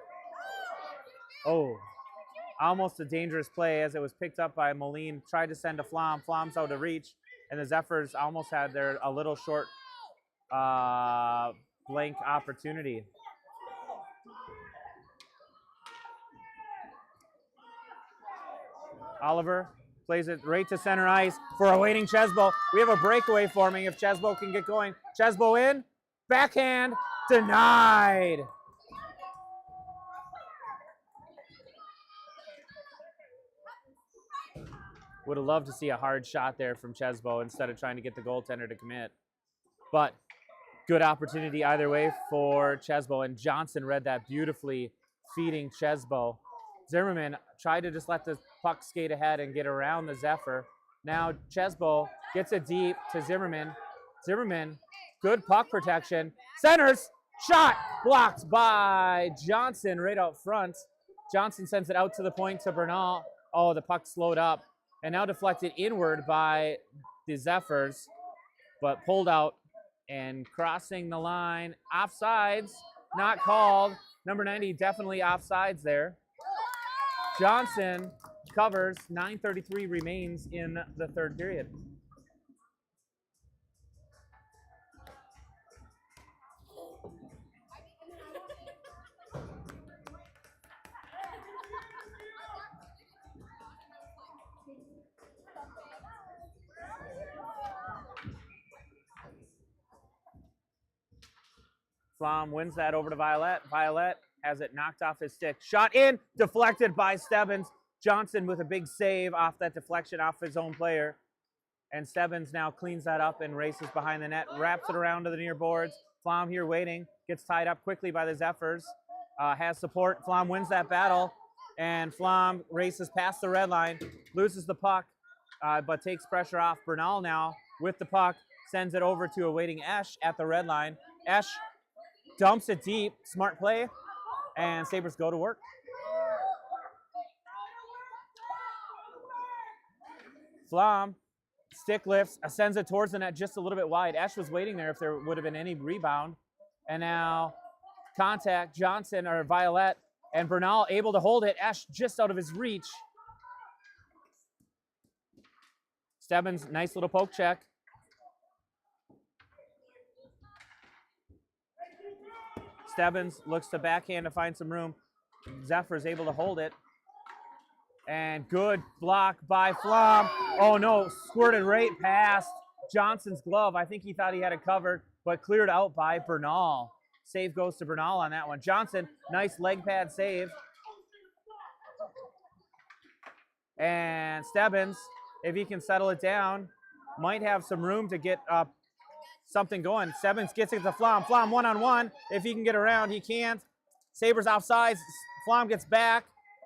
Oh, almost a dangerous play as it was picked up by Moline. Tried to send to Flom. Flom's out of reach. And the Zephyrs almost had their a little short blank opportunity. Oliver plays it right to center ice for a waiting Chesbo. We have a breakaway forming if Chesbo can get going. Chesbo in, backhand, denied. Would have loved to see a hard shot there from Chesbo instead of trying to get the goaltender to commit. But good opportunity either way for Chesbo, and Johnson read that beautifully, feeding Chesbo. Zimmerman tried to just let the puck skate ahead and get around the Zephyr. Now Chesbo gets it deep to Zimmerman. Zimmerman, good puck protection. Centers, shot, blocked by Johnson right out front. Johnson sends it out to the point to Bernal. Oh, the puck slowed up and now deflected inward by the Zephyrs, but pulled out and crossing the line. Offsides, not called. Number 90 definitely offsides there. Johnson covers. 9:33 remains in the third period. Flom wins that over to Violet. Violet has it knocked off his stick. Shot in, deflected by Stebbins. Johnson with a big save off that deflection off his own player. And Stebbins now cleans that up and races behind the net, wraps it around to the near boards. Flom here waiting, gets tied up quickly by the Zephyrs. Has support. Flom wins that battle, and Flom races past the red line, loses the puck, but takes pressure off. Bernal now with the puck, sends it over to a waiting Esch at the red line. Esch dumps it deep, smart play, and Sabres go to work. Flom, stick lifts, sends it towards the net just a little bit wide. Esch was waiting there if there would have been any rebound. And now contact, Johnson or Violet, and Bernal able to hold it. Esch just out of his reach. Stebbins, nice little poke check. Stebbins looks to backhand to find some room. Zephyr's able to hold it. And good block by Flom. Oh no, squirted right past Johnson's glove. I think he thought he had it covered, but cleared out by Bernal. Save goes to Bernal on that one. Johnson, nice leg pad save. And Stebbins, if he can settle it down, might have some room to get something going. Stebbins gets it to Flom. Flom one-on-one. If he can get around, he can't. Sabres offsides. Flom gets back,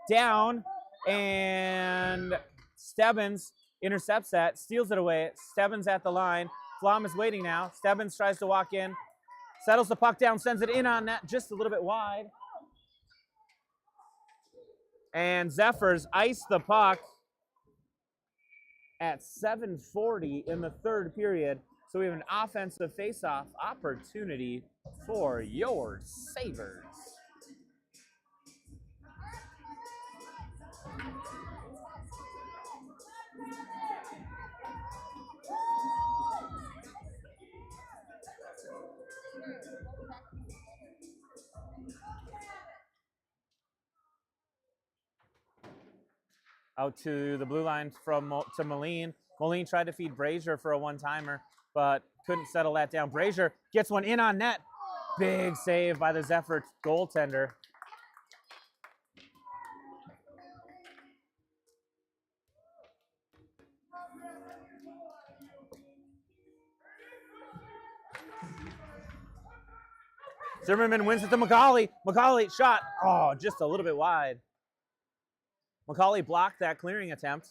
down, and Stebbins intercepts that, steals it away. Stebbins at the line. Flom is waiting now. Stebbins tries to walk in, settles the puck down, sends it in on net just a little bit wide. And Zephyrs ice the puck at 7:40 in the third period. So we have an offensive face-off opportunity for your Sabres. Out to the blue line to Moline. Moline tried to feed Brazier for a one-timer, but couldn't settle that down. Brazier gets one in on net. Big save by the Zephyr goaltender. Zimmerman wins it to McCauley. McCauley shot, just a little bit wide. McCauley blocked that clearing attempt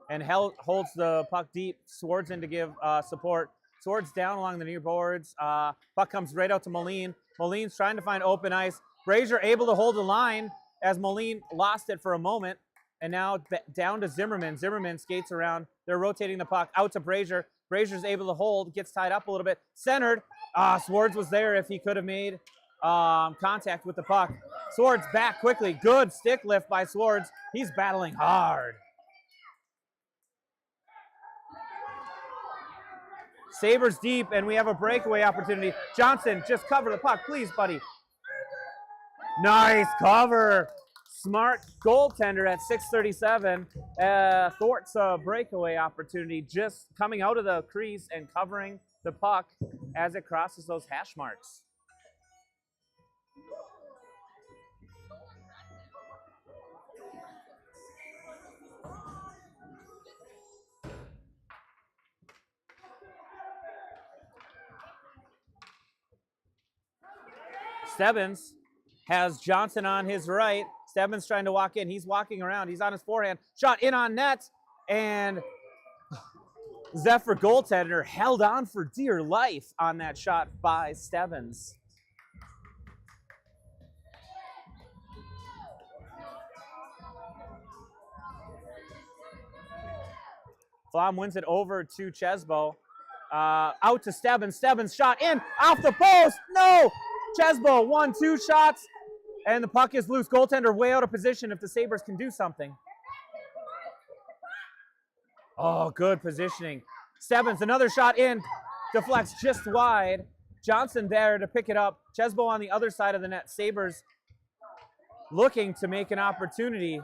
and holds the puck deep. Swords in to give support. Swords down along the near boards. Puck comes right out to Moline. Moline's trying to find open ice. Brazier able to hold the line as Moline lost it for a moment. And now down to Zimmerman. Zimmerman skates around. They're rotating the puck out to Brazier. Brazier's able to hold, gets tied up a little bit. Centered. Swords was there if he could have made contact with the puck. Swords back quickly. Good stick lift by Swords. He's battling hard. Sabres deep, and we have a breakaway opportunity. Johnson, just cover the puck, please, buddy. Nice cover. Smart goaltender at 6:37. Thwarts a breakaway opportunity, just coming out of the crease and covering the puck as it crosses those hash marks. Stebbins has Johnson on his right. Stebbins trying to walk in. He's walking around. He's on his forehand. Shot in on net. And Zephyr goaltender held on for dear life on that shot by Stebbins. Flom wins it over to Chesbo. Out to Stebbins. Stebbins shot in off the post. No! Chesbo 1-2 shots. And the puck is loose. Goaltender way out of position if the Sabres can do something. Oh, good positioning. Stebbins, another shot in. Deflects just wide. Johnson there to pick it up. Chesbo on the other side of the net. Sabres looking to make an opportunity.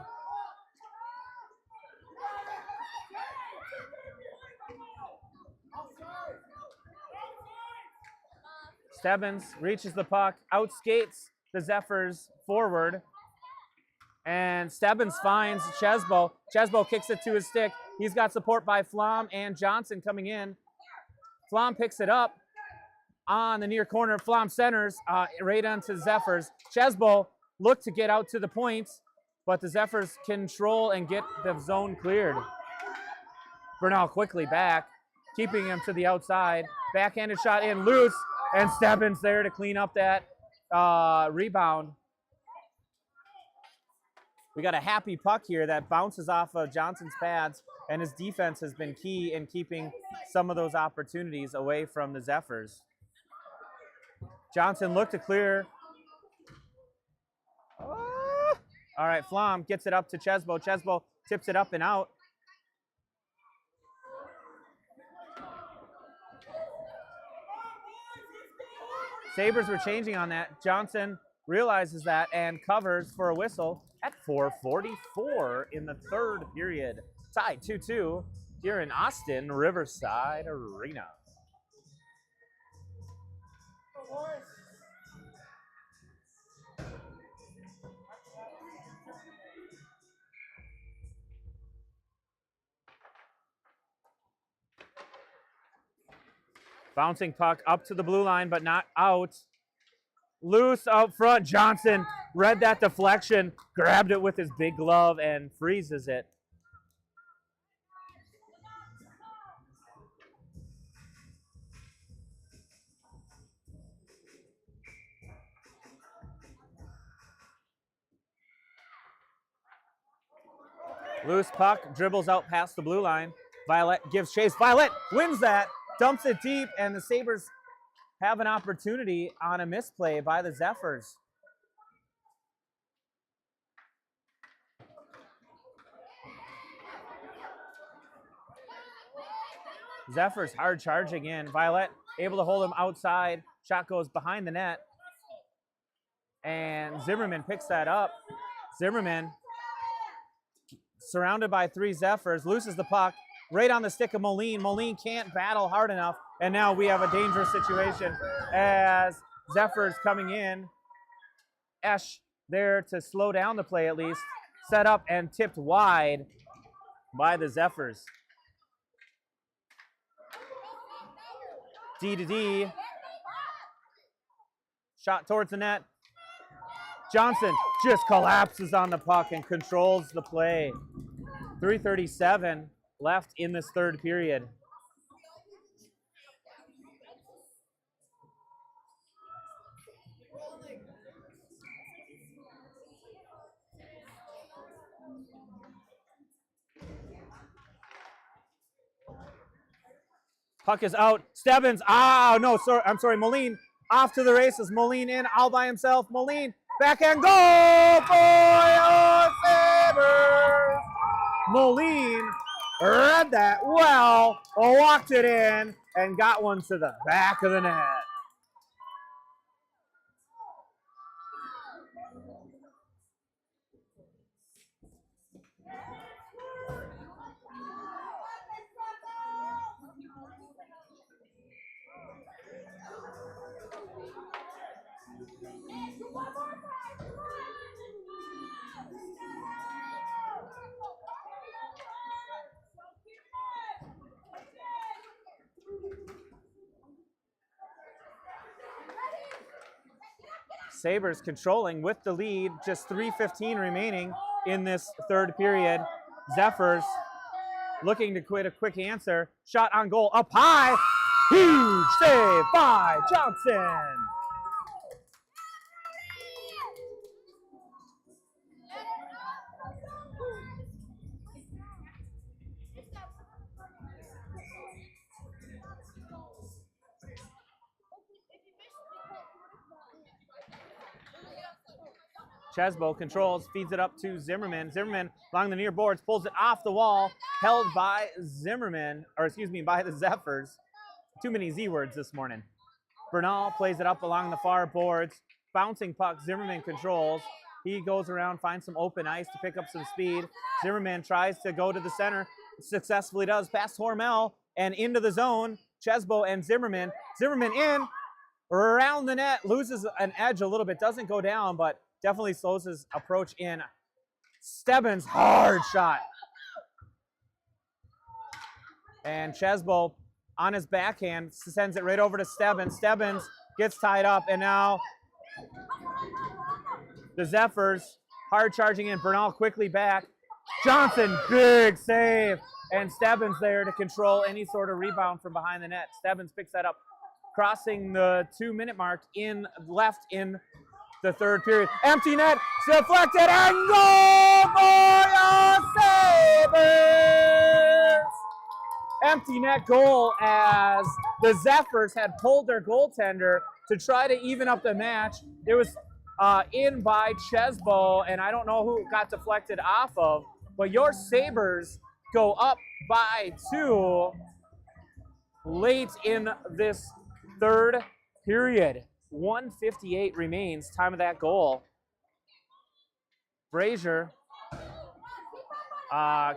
Stebbins reaches the puck, outskates the Zephyrs forward, and Stebbins finds Chesbo. Chesbo kicks it to his stick. He's got support by Flom and Johnson coming in. Flom picks it up on the near corner. Flom centers right onto Zephyrs. Chesbo looked to get out to the points, but the Zephyrs control and get the zone cleared. Bernal quickly back, keeping him to the outside. Backhanded shot in, loose, and Stebbins there to clean up that rebound. We got a happy puck here that bounces off of Johnson's pads, and his defense has been key in keeping some of those opportunities away from the Zephyrs. Johnson looked to clear. All right, Flom gets it up to Chesbo. Chesbo tips it up and out. Sabres were changing on that. Johnson realizes that and covers for a whistle at 4:44 in the third period. Tied 2-2 here in Austin, Riverside Arena. Bouncing puck up to the blue line, but not out. Loose out front. Johnson read that deflection, grabbed it with his big glove, and freezes it. Loose puck, dribbles out past the blue line. Violet gives chase. Violet wins that, dumps it deep, and the Sabres have an opportunity on a misplay by the Zephyrs. Zephyrs hard charging in. Violet able to hold him outside. Shot goes behind the net. And Zimmerman picks that up. Zimmerman, surrounded by three Zephyrs, loses the puck right on the stick of Moline. Moline can't battle hard enough. And now we have a dangerous situation as Zephyrs coming in. Esch there to slow down the play at least. Set up and tipped wide by the Zephyrs. D to D. Shot towards the net. Johnson just collapses on the puck and controls the play. 3:37 left in this third period. Puck is out. Stebbins. I'm sorry. Moline off to the races. Moline in all by himself. Moline backhand goal for Sabres. Moline read that well, walked it in, and got one to the back of the net. Sabres controlling with the lead, just 3:15 remaining in this third period. Zephyrs looking to quit a quick answer. Shot on goal, up high. Huge save by Johnson. Chesbo controls, feeds it up to Zimmerman. Zimmerman along the near boards, pulls it off the wall, held by Zimmerman, or excuse me, by the Zephyrs. Too many Z words this morning. Bernal plays it up along the far boards. Bouncing puck, Zimmerman controls. He goes around, finds some open ice to pick up some speed. Zimmerman tries to go to the center, successfully does, past Hormel and into the zone. Chesbo and Zimmerman. Zimmerman in, around the net, loses an edge a little bit, doesn't go down, but definitely slows his approach in. Stebbins, hard shot. And Chesbo on his backhand sends it right over to Stebbins. Stebbins gets tied up, and now the Zephyrs hard charging in. Bernal quickly back. Johnson, big save. And Stebbins there to control any sort of rebound from behind the net. Stebbins picks that up, crossing the 2-minute mark left in the third period. Empty net, deflected, and goal for your Sabres! Empty net goal as the Zephyrs had pulled their goaltender to try to even up the match. It was in by Chesbo, and I don't know who it got deflected off of, but your Sabres go up by 2 late in this third period. 1:58 remains, time of that goal. Brazier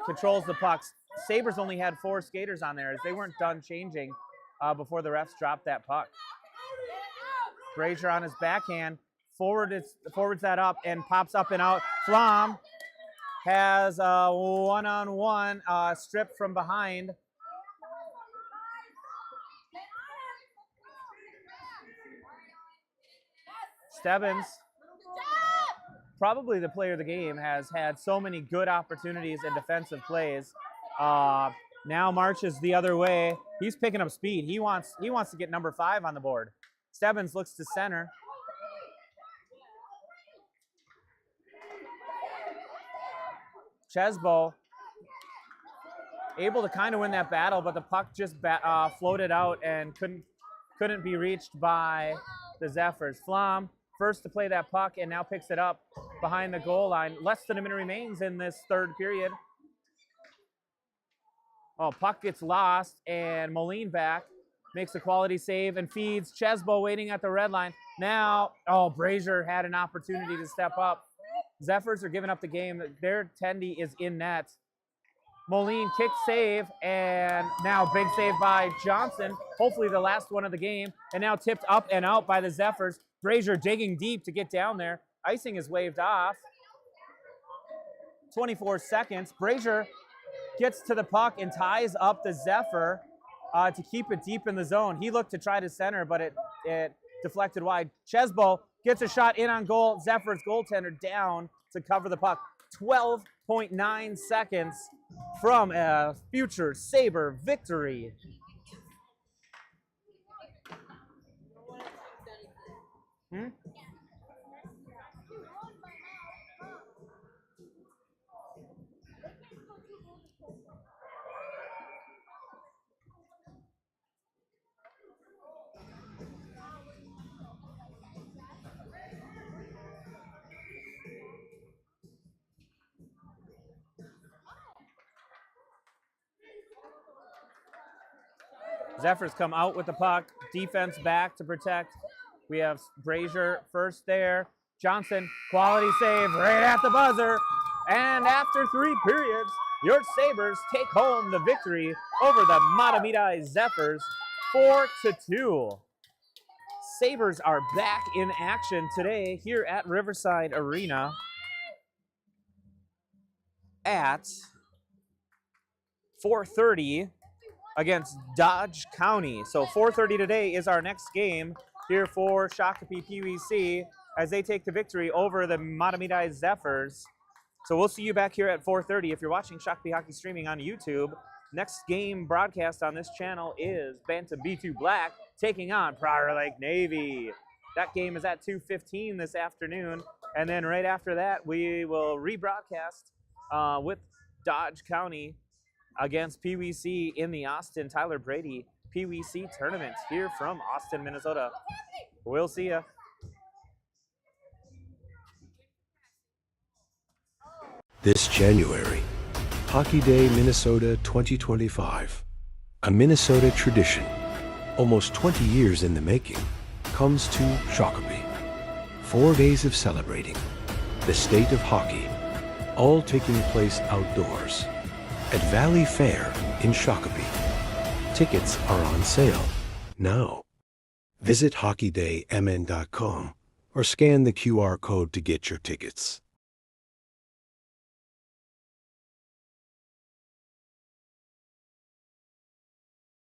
controls the pucks. Sabres only had 4 skaters on there as they weren't done changing before the refs dropped that puck. Brazier on his backhand, forwards that up and pops up and out. Flom has a one-on-one strip from behind. Stebbins, probably the player of the game, has had so many good opportunities and defensive plays. Now marches the other way. He's picking up speed. He wants to get number 5 on the board. Stebbins looks to center. Chesbo able to kind of win that battle, but the puck just floated out and couldn't be reached by the Zephyrs. Flom first to play that puck and now picks it up behind the goal line. Less than a minute remains in this third period. Oh, puck gets lost, and Moline back makes a quality save and feeds. Chesbo waiting at the red line. Now, Brazier had an opportunity to step up. Zephyrs are giving up the game. Their tendy is in net. Moline kick save, and now big save by Johnson. Hopefully the last one of the game. And now tipped up and out by the Zephyrs. Brazier digging deep to get down there. Icing is waved off. 24 seconds. Brazier gets to the puck and ties up the Zephyr to keep it deep in the zone. He looked to try to center, but it deflected wide. Chesbo gets a shot in on goal. Zephyr's goaltender down to cover the puck. 12.9 seconds from a future Sabre victory. Zephyrs come out with the puck. Defense back to protect. We have Brazier first there. Johnson, quality save right at the buzzer. And after 3 periods, your Sabres take home the victory over the Mahtomedi Zephyrs 4-2. Sabres are back in action today here at Riverside Arena at 4:30 against Dodge County. So 4:30 today is our next game here for Shakopee PWC. as they take the victory over the Mahtomedi Zephyrs. So we'll see you back here at 4:30. If you're watching Shakopee Hockey streaming on YouTube, next game broadcast on this channel is Bantam B2 Black taking on Prior Lake Navy. That game is at 2:15 this afternoon. And then right after that, we will rebroadcast with Dodge County against PWC in the Austin Tyler Brady PWC tournament here from Austin, Minnesota. We'll see ya. This January, Hockey Day Minnesota 2025, a Minnesota tradition, almost 20 years in the making, comes to Shakopee. 4 days of celebrating the state of hockey, all taking place outdoors at Valley Fair in Shakopee. Tickets are on sale now. Visit hockeydaymn.com or scan the QR code to get your tickets.